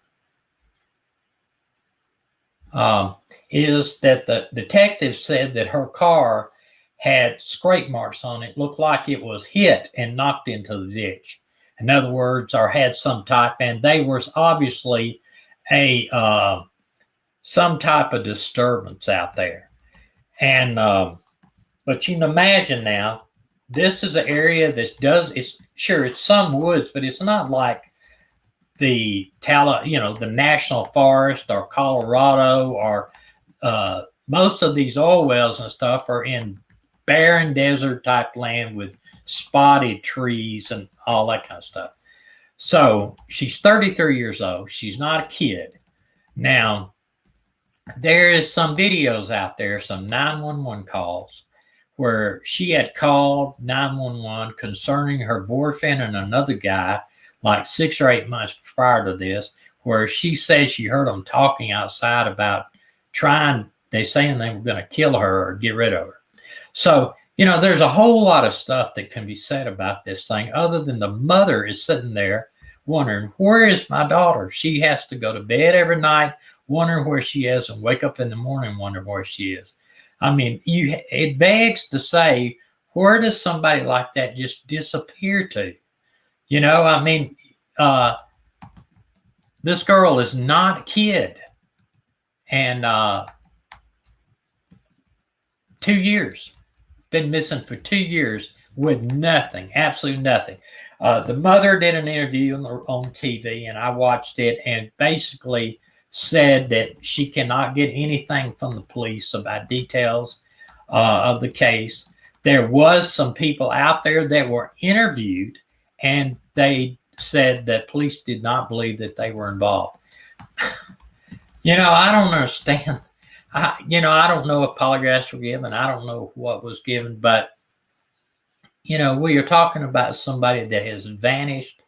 is that the detective said that her car had scrape marks on it. Looked like it was hit and knocked into the ditch. In other words, or had some type, and they was obviously a some type of disturbance out there. And but you can imagine now, this is an area that it's some woods, but it's not like the the National Forest or Colorado or most of these oil wells and stuff are in barren desert type land with spotted trees and all that kind of stuff. So she's 33 years old. She's not a kid. Now, there is some videos out there, some 911 calls, where she had called 911 concerning her boyfriend and another guy like 6 or 8 months prior to this, where she said she heard them talking outside about they're saying they were going to kill her or get rid of her. So, there's a whole lot of stuff that can be said about this thing other than the mother is sitting there wondering, where is my daughter? She has to go to bed every night wondering where she is and wake up in the morning wondering where she is. I mean, it begs to say, where does somebody like that just disappear to? This girl is not a kid. And 2 years. Been missing for 2 years with nothing, absolutely nothing. The mother did an interview on TV, and I watched it, and basically said that she cannot get anything from the police about details of the case. There was some people out there that were interviewed, and they said that police did not believe that they were involved. I don't understand. I don't know if polygraphs were given. I don't know what was given, but we are talking about somebody that has vanished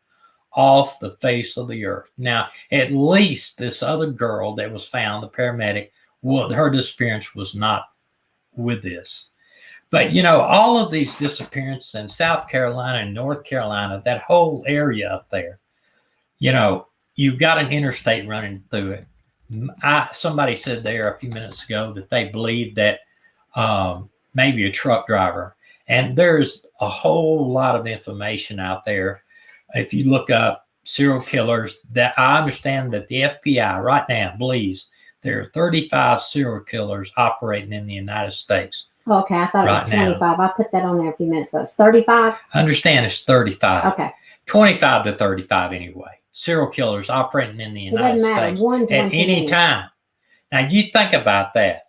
off the face of the earth. Now, at least this other girl that was found, the paramedic, her disappearance was not with this. But, all of these disappearances in South Carolina and North Carolina, that whole area up there, you've got an interstate running through it. Somebody said there a few minutes ago that they believe that maybe a truck driver. And there's a whole lot of information out there. If you look up serial killers, that I understand that the FBI right now believes there are 35 serial killers operating in the United States. Okay, I thought it was 25. Now. I put that on there a few minutes ago. It's 35? I understand it's 35. Okay. 25 to 35 anyway. Serial killers operating in the United States at any time. Now, you think about that.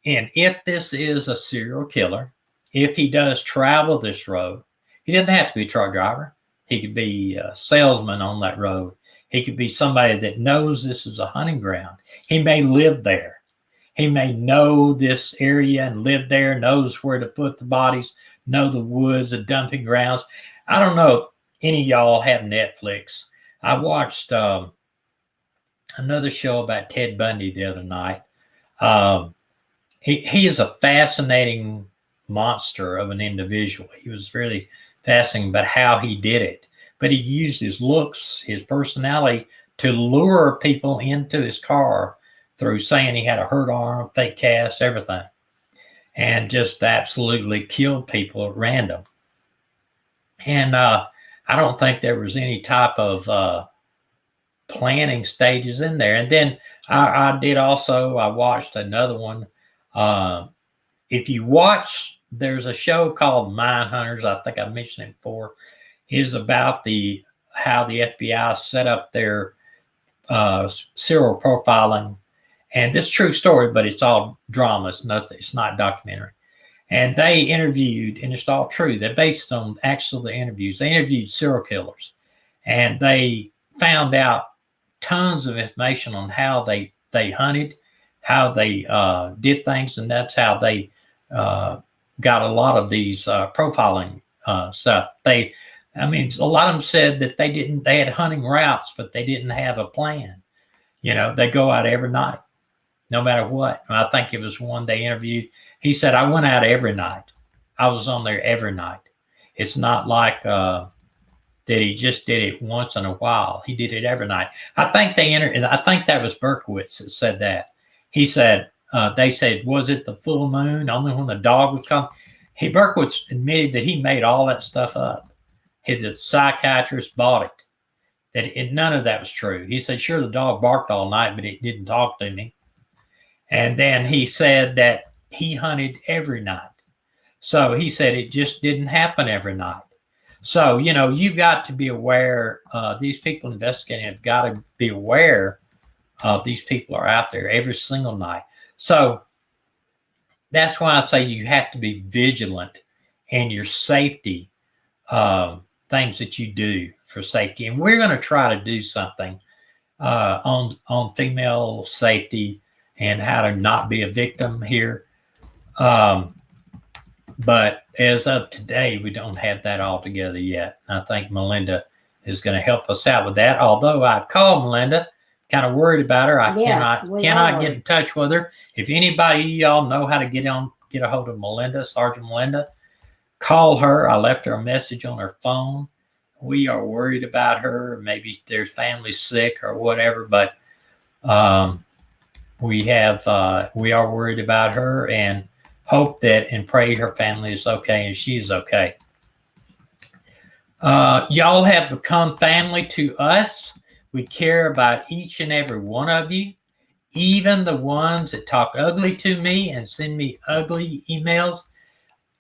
And if this is a serial killer, if he does travel this road, he doesn't have to be a truck driver. He could be a salesman on that road. He could be somebody that knows this is a hunting ground. He may live there. He may know this area and live there, knows where to put the bodies, know the woods, the dumping grounds. I don't know if any of y'all have Netflix. I watched another show about Ted Bundy the other night. He is a fascinating monster of an individual. He was really fascinating about how he did it. But he used his looks, his personality to lure people into his car through saying he had a hurt arm, fake cast, everything. And just absolutely killed people at random. And I don't think there was any type of planning stages in there. And then I watched another one. If you watch, there's a show called Mine Hunters. I think I mentioned it before. It is about how the FBI set up their serial profiling. And this is a true story, but it's all drama. It's not documentary. And they interviewed, and it's all true. They're based on actual interviews. They interviewed serial killers, and they found out tons of information on how they hunted, how they did things, and that's how they got a lot of these profiling stuff. A lot of them said that they had hunting routes, but they didn't have a plan. They go out every night, no matter what. And I think it was one they interviewed. He said, I went out every night. I was on there every night. It's not like that he just did it once in a while. He did it every night. I think that was Berkowitz that said that. He said, they said, was it the full moon, only when the dog was coming? Berkowitz admitted that he made all that stuff up. The psychiatrist bought it. none of that was true. He said, sure, the dog barked all night, but it didn't talk to me. And then he said that he hunted every night. So he said it just didn't happen every night. So, you got to be aware. These people investigating have got to be aware of these people are out there every single night. So that's why I say you have to be vigilant in your safety, things that you do for safety. And we're going to try to do something on female safety and how to not be a victim here. But as of today, we don't have that all together yet. I think Melinda is going to help us out with that. Although I've called Melinda, kind of worried about her. I cannot get in touch with her. If anybody of y'all know how to get a hold of Melinda, Sergeant Melinda, call her. I left her a message on her phone. We are worried about her. Maybe their family's sick or whatever, but we are worried about her and hope that and pray her family is okay and she is okay. Y'all have become family to us. We care about each and every one of you, even the ones that talk ugly to me and send me ugly emails.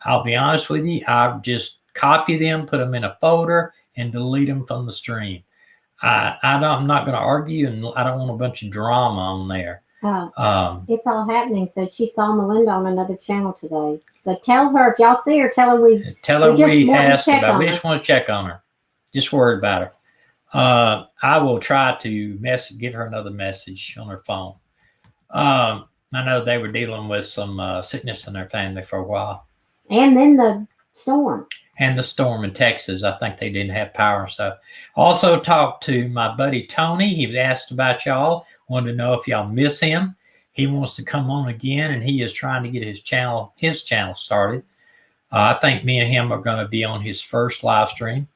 I'll be honest with you, I've just copy them, put them in a folder, and delete them from the stream. I'm not going to argue, and I don't want a bunch of drama on there. It's all happening. So she saw Melinda on another channel today. So tell her, if y'all see her, tell her we asked about. We just want to check on her. Just worried about her. I will try to give her another message on her phone. I know they were dealing with some sickness in their family for a while. And then the storm. And the storm in Texas. I think they didn't have power and stuff. Also talked to my buddy Tony. He asked about y'all. Wanted to know if y'all miss him. He wants to come on again, and he is trying to get his channel started. I think me and him are going to be on his first live stream.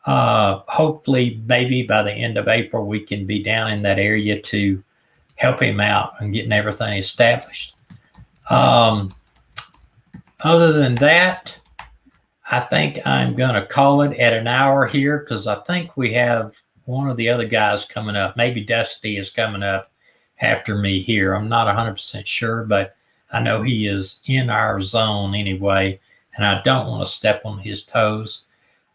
Hopefully, maybe by the end of April, we can be down in that area to help him out and getting everything established. Other than that, I think I'm going to call it at an hour here because I think we have one of the other guys coming up. Maybe Dusty is coming up after me here. I'm not 100% sure, but I know he is in our zone anyway, and I don't want to step on his toes.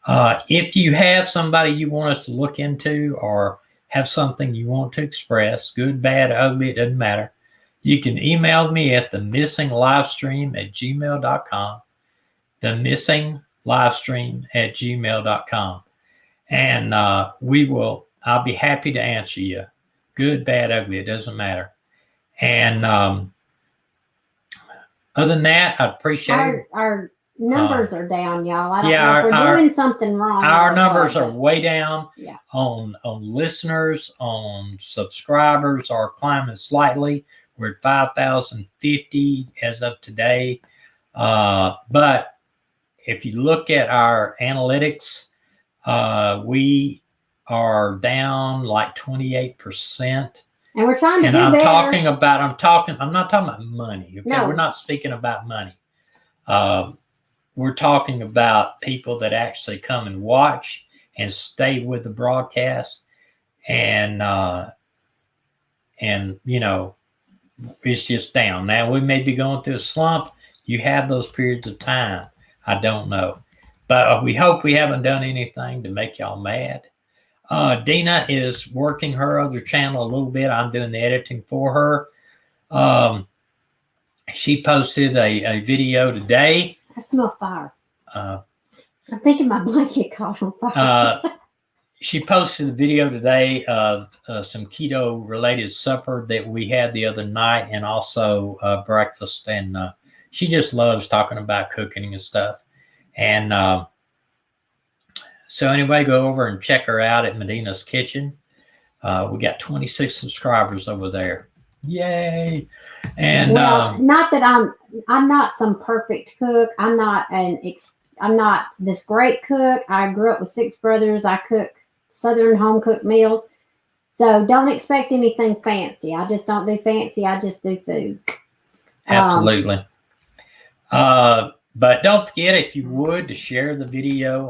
If you have somebody you want us to look into or have something you want to express, good, bad, ugly, it doesn't matter, you can email me at themissinglivestream@gmail.com, themissinglivestream@gmail.com. And I'll be happy to answer you. Good, bad, ugly, it doesn't matter. And other than that, I appreciate our numbers are down, y'all. I don't know if we're doing something wrong. Our numbers are way down. Yeah. On listeners, on subscribers are climbing slightly. We're at 5,050 as of today. But if you look at our analytics, we are down like 28%. And we're trying to and do I'm better. I'm not talking about money. Okay? No. We're not speaking about money. We're talking about people that actually come and watch and stay with the broadcast. And it's just down. Now, we may be going through a slump. You have those periods of time. I don't know. But we hope we haven't done anything to make y'all mad. Dina is working her other channel a little bit. I'm doing the editing for her. She posted a video today. I smell fire. I'm thinking my blanket caught on fire. She posted a video today of some keto-related supper that we had the other night and also breakfast. And she just loves talking about cooking and stuff. And so anyway, go over and check her out at Medina's Kitchen. We got 26 subscribers over there. Yay. And not that I'm not some perfect cook. I'm not this great cook. I grew up with 6 brothers. I cook Southern home cooked meals. So don't expect anything fancy. I just don't do fancy. I just do food. Absolutely. But don't forget, if you would, to share the video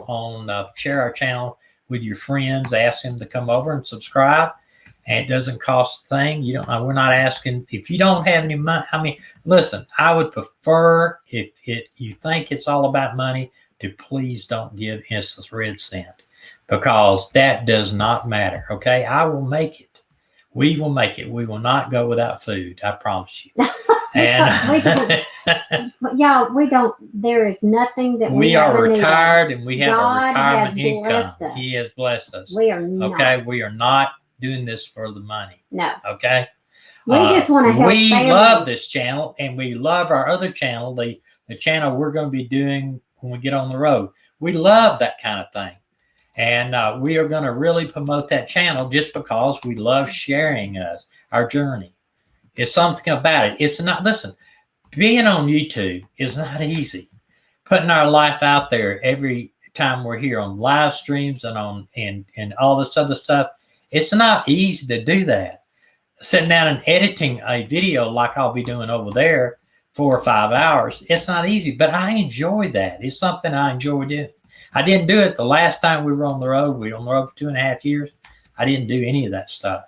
share our channel with your friends. Ask them to come over and subscribe. And it doesn't cost a thing. You don't. We're not asking if you don't have any money. I mean, listen. I would prefer if you think it's all about money to please don't give us a red cent, because that does not matter. Okay, I will make it. We will make it. We will not go without food. I promise you. And y'all, we don't. There is nothing that we are retired, needed. and we have God a retirement has income. blessed us. He has blessed us. We are not. Okay, we are not doing this for the money. No. Okay. We just want to help. We families. love this channel, and we love our other channel, the channel we're going to be doing when we get on the road. We love that kind of thing, and we are going to really promote that channel just because we love sharing our journey. It's something about it. It's not. Listen, being on YouTube is not easy. Putting our life out there every time we're here on live streams and on and all this other stuff. It's not easy to do that. Sitting down and editing a video like I'll be doing over there 4 or 5 hours, it's not easy, but I enjoy that. It's something I enjoy doing. I didn't do it the last time we were on the road. We were on the road for 2.5 years. I didn't do any of that stuff,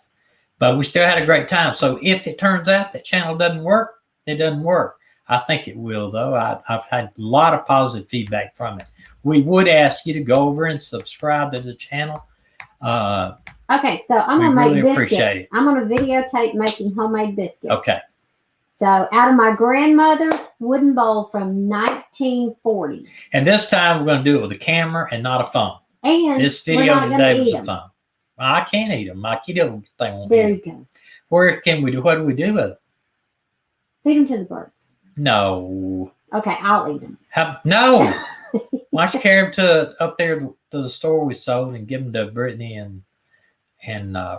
but we still had a great time. So if it turns out that channel doesn't work, it doesn't work. I think it will, though. I've had a lot of positive feedback from it. We would ask you to go over and subscribe to the channel. Okay, so I'm going to make really appreciate biscuits. it. I'm going to videotape making homemade biscuits. Okay. So out of my grandmother's wooden bowl from 1940s. And this time we're going to do it with a camera and not a phone. And This we're video not today gonna was eat a 'em. phone. I can't eat them. My kiddo thing won't There eat you 'em. go. Where can we do? What do we do with them? Feed them to the birds. No. Okay, I'll eat them. No. Why don't you carry them to up there to the store we sold and give them to Brittany and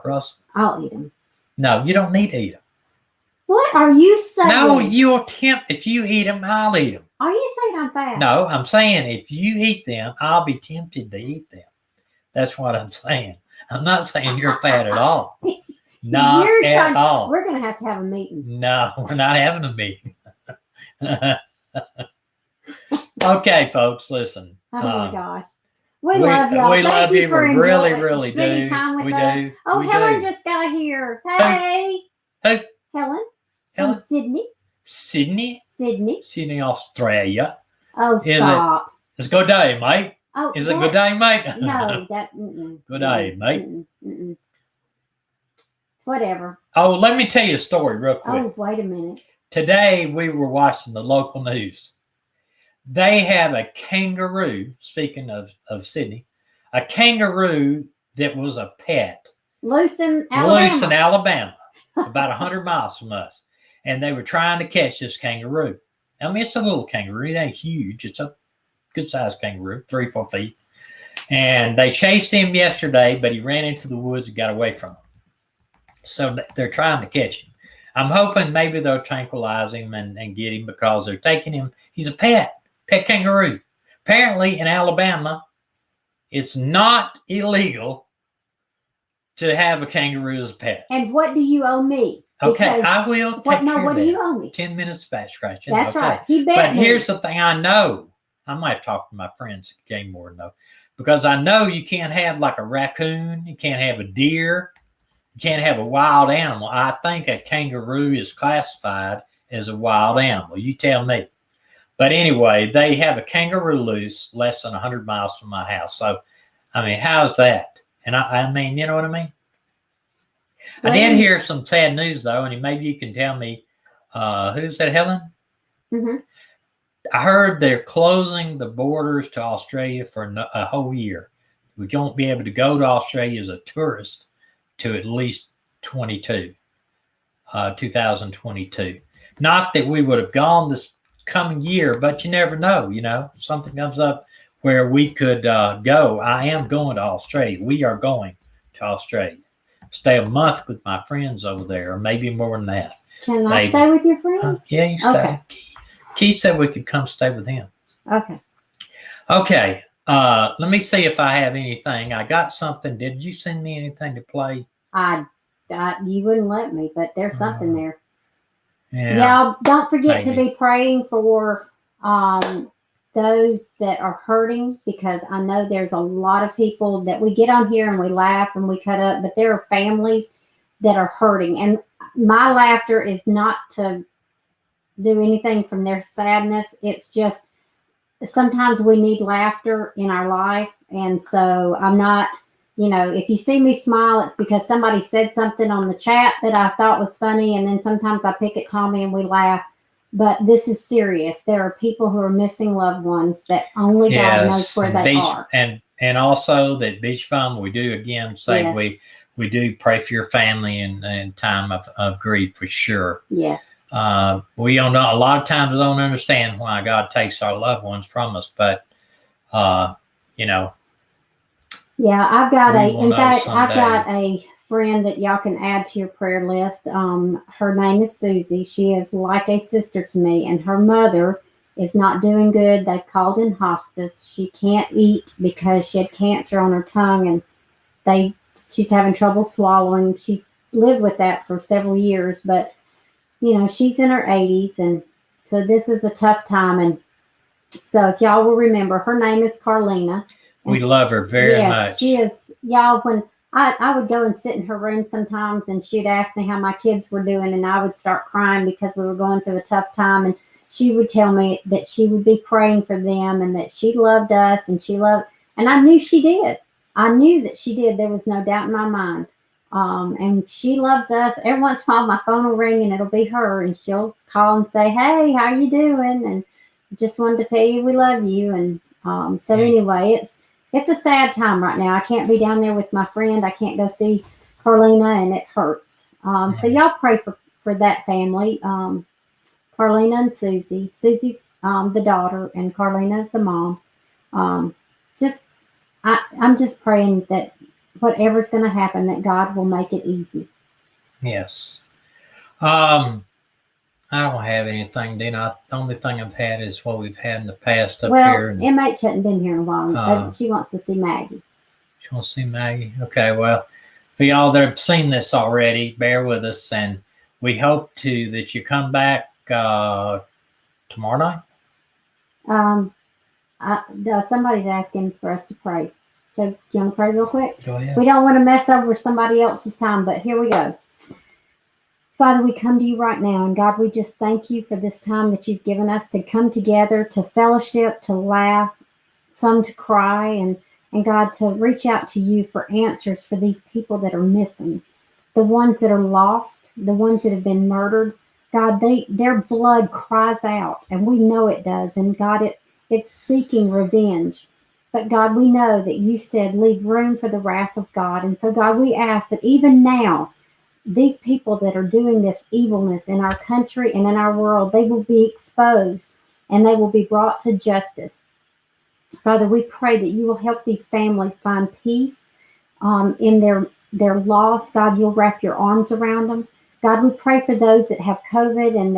Russell? I'll eat them. No, you don't need to eat them. What are you saying? No, you'll tempt. If you eat them, I'll eat them. Are you saying I'm fat? No, I'm saying if you eat them, I'll be tempted to eat them. That's what I'm saying. I'm not saying you're fat at all. Not at all. We're going to have a meeting. No, we're not having a meeting. Okay, folks, listen. Oh my gosh. We love y'all. We Thank love you. for We really, enjoying really spending do. time with We us. do. Oh, We Helen do. just got here. Hey. Who? Helen. Helen? From Sydney. Sydney, Australia. Oh, stop. It's a good day, mate. Oh, Is it a good day, mate? No, that. Good day, mate. Whatever. Oh, let me tell you a story real quick. Oh, wait a minute. Today we were watching the local news. They have a kangaroo, speaking of Sydney, a kangaroo that was a pet. Loose in Alabama. About 100 miles from us. And they were trying to catch this kangaroo. I mean, it's a little kangaroo. It ain't huge. It's a good-sized kangaroo, 3-4 feet. And they chased him yesterday, but he ran into the woods and got away from them. So they're trying to catch him. I'm hoping maybe they'll tranquilize him and get him because they're taking him. He's a pet kangaroo. Apparently in Alabama, it's not illegal to have a kangaroo as a pet. And what do you owe me? Okay, I will take care what of do that. you owe me? 10 minutes of back scratching. That's okay. right. He bet But me. here's the thing I know. I might talk to my friends at Game Warden though. Because I know you can't have like a raccoon, you can't have a deer, you can't have a wild animal. I think a kangaroo is classified as a wild animal. You tell me. But anyway, they have a kangaroo loose less than 100 miles from my house. So, I mean, how's that? And I mean, you know what I mean? I did hear some sad news, though, and maybe you can tell me, who's that, Helen? Mm-hmm. I heard they're closing the borders to Australia for a whole year. We won't be able to go to Australia as a tourist to at least 2022. Not that we would have gone this coming year, but you never know, you know. Something comes up where we could go. I am going to Australia. We are going to Australia. Stay a month with my friends over there, or maybe more than that. Can I stay with your friends? Yeah, you stay. Okay. Keith said we could come stay with him. Okay. Okay. Let me see if I have anything. I got something. Did you send me anything to play? You wouldn't let me, but there's something there. Yeah. Y'all don't forget maybe. to be praying for those that are hurting, because I know there's a lot of people that we get on here and we laugh and we cut up, but there are families that are hurting. And my laughter is not to do anything from their sadness. It's just sometimes we need laughter in our life. And so I'm not, if you see me smile, it's because somebody said something on the chat that I thought was funny. And then sometimes I pick at Tommy and we laugh. But this is serious. There are people who are missing loved ones that only God knows where they are. And also that Beach Fund, we do again say Yes. we do pray for your family in time of grief for sure. Yes. We don't know, a lot of times don't understand why God takes our loved ones from us, but Yeah, I've got a friend that y'all can add to your prayer list. Her name is Susie. She is like a sister to me, and her mother is not doing good. They've called in hospice. She can't eat because she had cancer on her tongue, and she's having trouble swallowing. She's lived with that for several years, but she's in her 80s, and so this is a tough time. And so if y'all will remember, her name is Carlina. We love her very much. Yes, she is. Y'all, when I would go and sit in her room sometimes, and she'd ask me how my kids were doing, and I would start crying because we were going through a tough time. And she would tell me that she would be praying for them and that she loved us, and and I knew she did. I knew that she did. There was no doubt in my mind. And she loves us. Every once in a while, my phone will ring and it'll be her, and she'll call and say, "Hey, how are you doing?" And just wanted to tell you we love you. And anyway, it's a sad time right now. I can't be down there with my friend. I can't go see Carlina, and it hurts. So y'all pray for that family. Carlina and Susie. Susie's the daughter, and Carlina's the mom. I'm just praying that whatever's going to happen, that God will make it easy. Yes. I don't have anything, Dina. The only thing I've had is what we've had in the past up here. Well, MH hadn't been here in a while. She wants to see Maggie. She wants to see Maggie. Okay, well, for y'all that have seen this already, bear with us, and we hope that you come back tomorrow night. Somebody's asking for us to pray. So, do you want to pray real quick? Go ahead. We don't want to mess over somebody else's time, but here we go. Father, we come to you right now, and God, we just thank you for this time that you've given us to come together, to fellowship, to laugh, some to cry, and God, to reach out to you for answers for these people that are missing, the ones that are lost, the ones that have been murdered. God, their blood cries out, and we know it does, and God, it's seeking revenge. But God, we know that you said leave room for the wrath of God, and so God, we ask that even now, these people that are doing this evilness in our country and in our world, they will be exposed and they will be brought to justice. Father, we pray that you will help these families find peace in their loss. God, you'll wrap your arms around them. God, we pray for those that have COVID and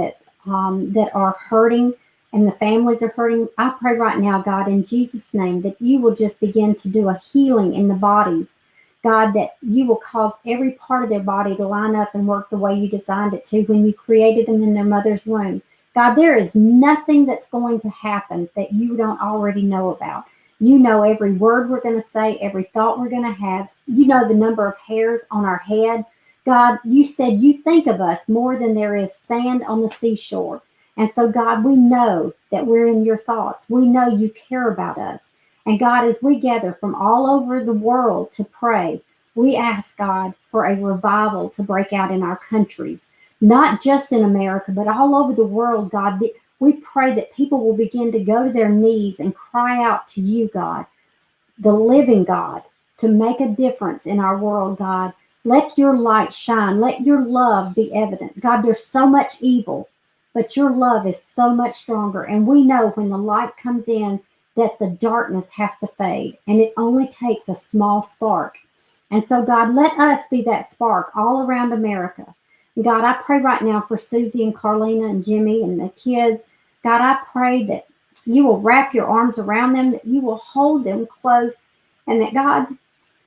that are hurting and the families are hurting. I pray right now, God, in Jesus' name, that you will just begin to do a healing in the bodies. God, that you will cause every part of their body to line up and work the way you designed it to when you created them in their mother's womb. God, there is nothing that's going to happen that you don't already know about. You know every word we're going to say, every thought we're going to have. You know the number of hairs on our head. God, you said you think of us more than there is sand on the seashore. And so, God, we know that we're in your thoughts. We know you care about us. And God, as we gather from all over the world to pray, we ask God for a revival to break out in our countries, not just in America, but all over the world, God. We pray that people will begin to go to their knees and cry out to you, God, the living God, to make a difference in our world, God. Let your light shine. Let your love be evident. God, there's so much evil, but your love is so much stronger. And we know when the light comes in, that the darkness has to fade, and it only takes a small spark. And so, God, let us be that spark all around America. And God, I pray right now for Susie and Carlina and Jimmy and the kids. God, I pray that you will wrap your arms around them, that you will hold them close, and that, God,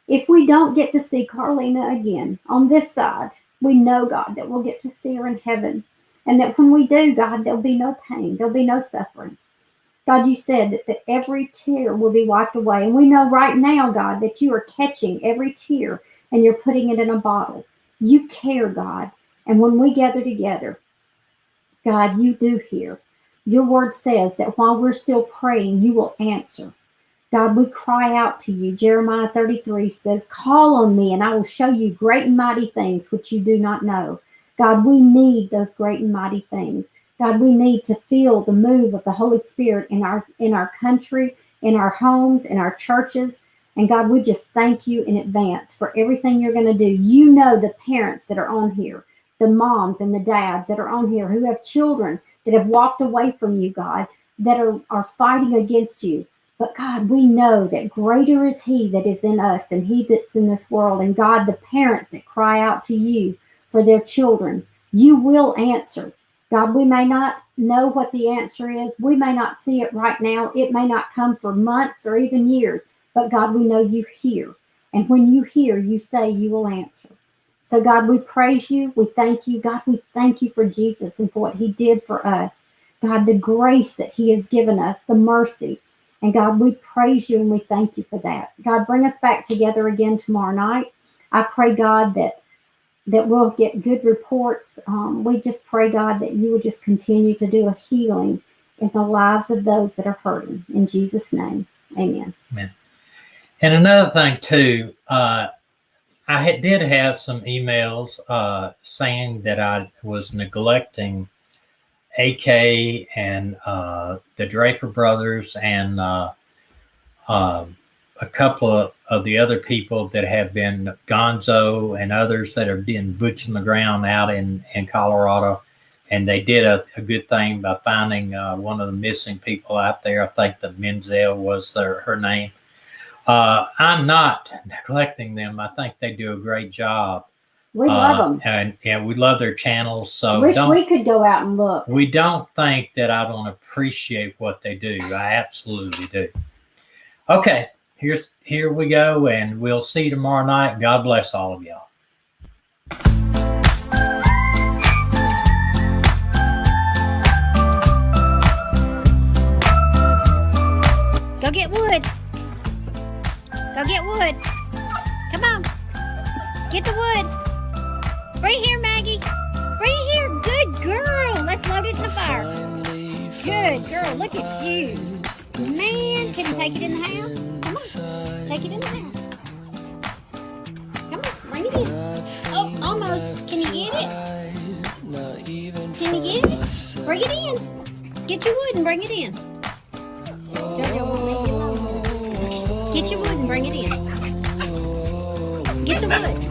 if we don't get to see Carlina again on this side, we know, God, that we'll get to see her in heaven. And that when we do, God, there'll be no pain, there'll be no suffering. God, you said that every tear will be wiped away. And we know right now, God, that you are catching every tear and you're putting it in a bottle. You care, God. And when we gather together, God, you do hear. Your word says that while we're still praying, you will answer. God, we cry out to you. Jeremiah 33 says, call on me and I will show you great and mighty things which you do not know. God, we need those great and mighty things. God, we need to feel the move of the Holy Spirit in our country, in our homes, in our churches. And God, we just thank you in advance for everything you're going to do. You know the parents that are on here, the moms and the dads that are on here who have children that have walked away from you, God, that are fighting against you. But God, we know that greater is he that is in us than he that's in this world. And God, the parents that cry out to you for their children, you will answer. God, we may not know what the answer is. We may not see it right now. It may not come for months or even years. But God, we know you hear. And when you hear, you say you will answer. So God, we praise you. We thank you. God, we thank you for Jesus and for what he did for us. God, the grace that he has given us, the mercy. And God, we praise you and we thank you for that. God, bring us back together again tomorrow night. I pray, God, that we'll get good reports. We just pray, God, that you would just continue to do a healing in the lives of those that are hurting. In Jesus' name, amen. Amen. And another thing, too, I did have some emails saying that I was neglecting AK and the Draper brothers and a couple of the other people that have been Gonzo and others that have been boots on the ground out in Colorado. And they did a good thing by finding one of the missing people out there. I think that Menzel was her name. I'm not neglecting them. I think they do a great job. We love them. And we love their channels. So wish we could go out and look. We don't think that I don't appreciate what they do. I absolutely do. Okay, here we go, and we'll see you tomorrow night. God bless all of y'all. Go get wood. Go get wood. Come on. Get the wood. Bring it here, Maggie. Bring it here. Good girl. Let's load it to the fire. Good girl. Look at you. Man, can you take it in the house? Come on. Take it in the house. Come on. Bring it in. Oh, almost. Can you get it? Can you get it? Bring it in. Get your wood and bring it in. Jojo won't leave you alone. Get your wood and bring it in. Get the wood.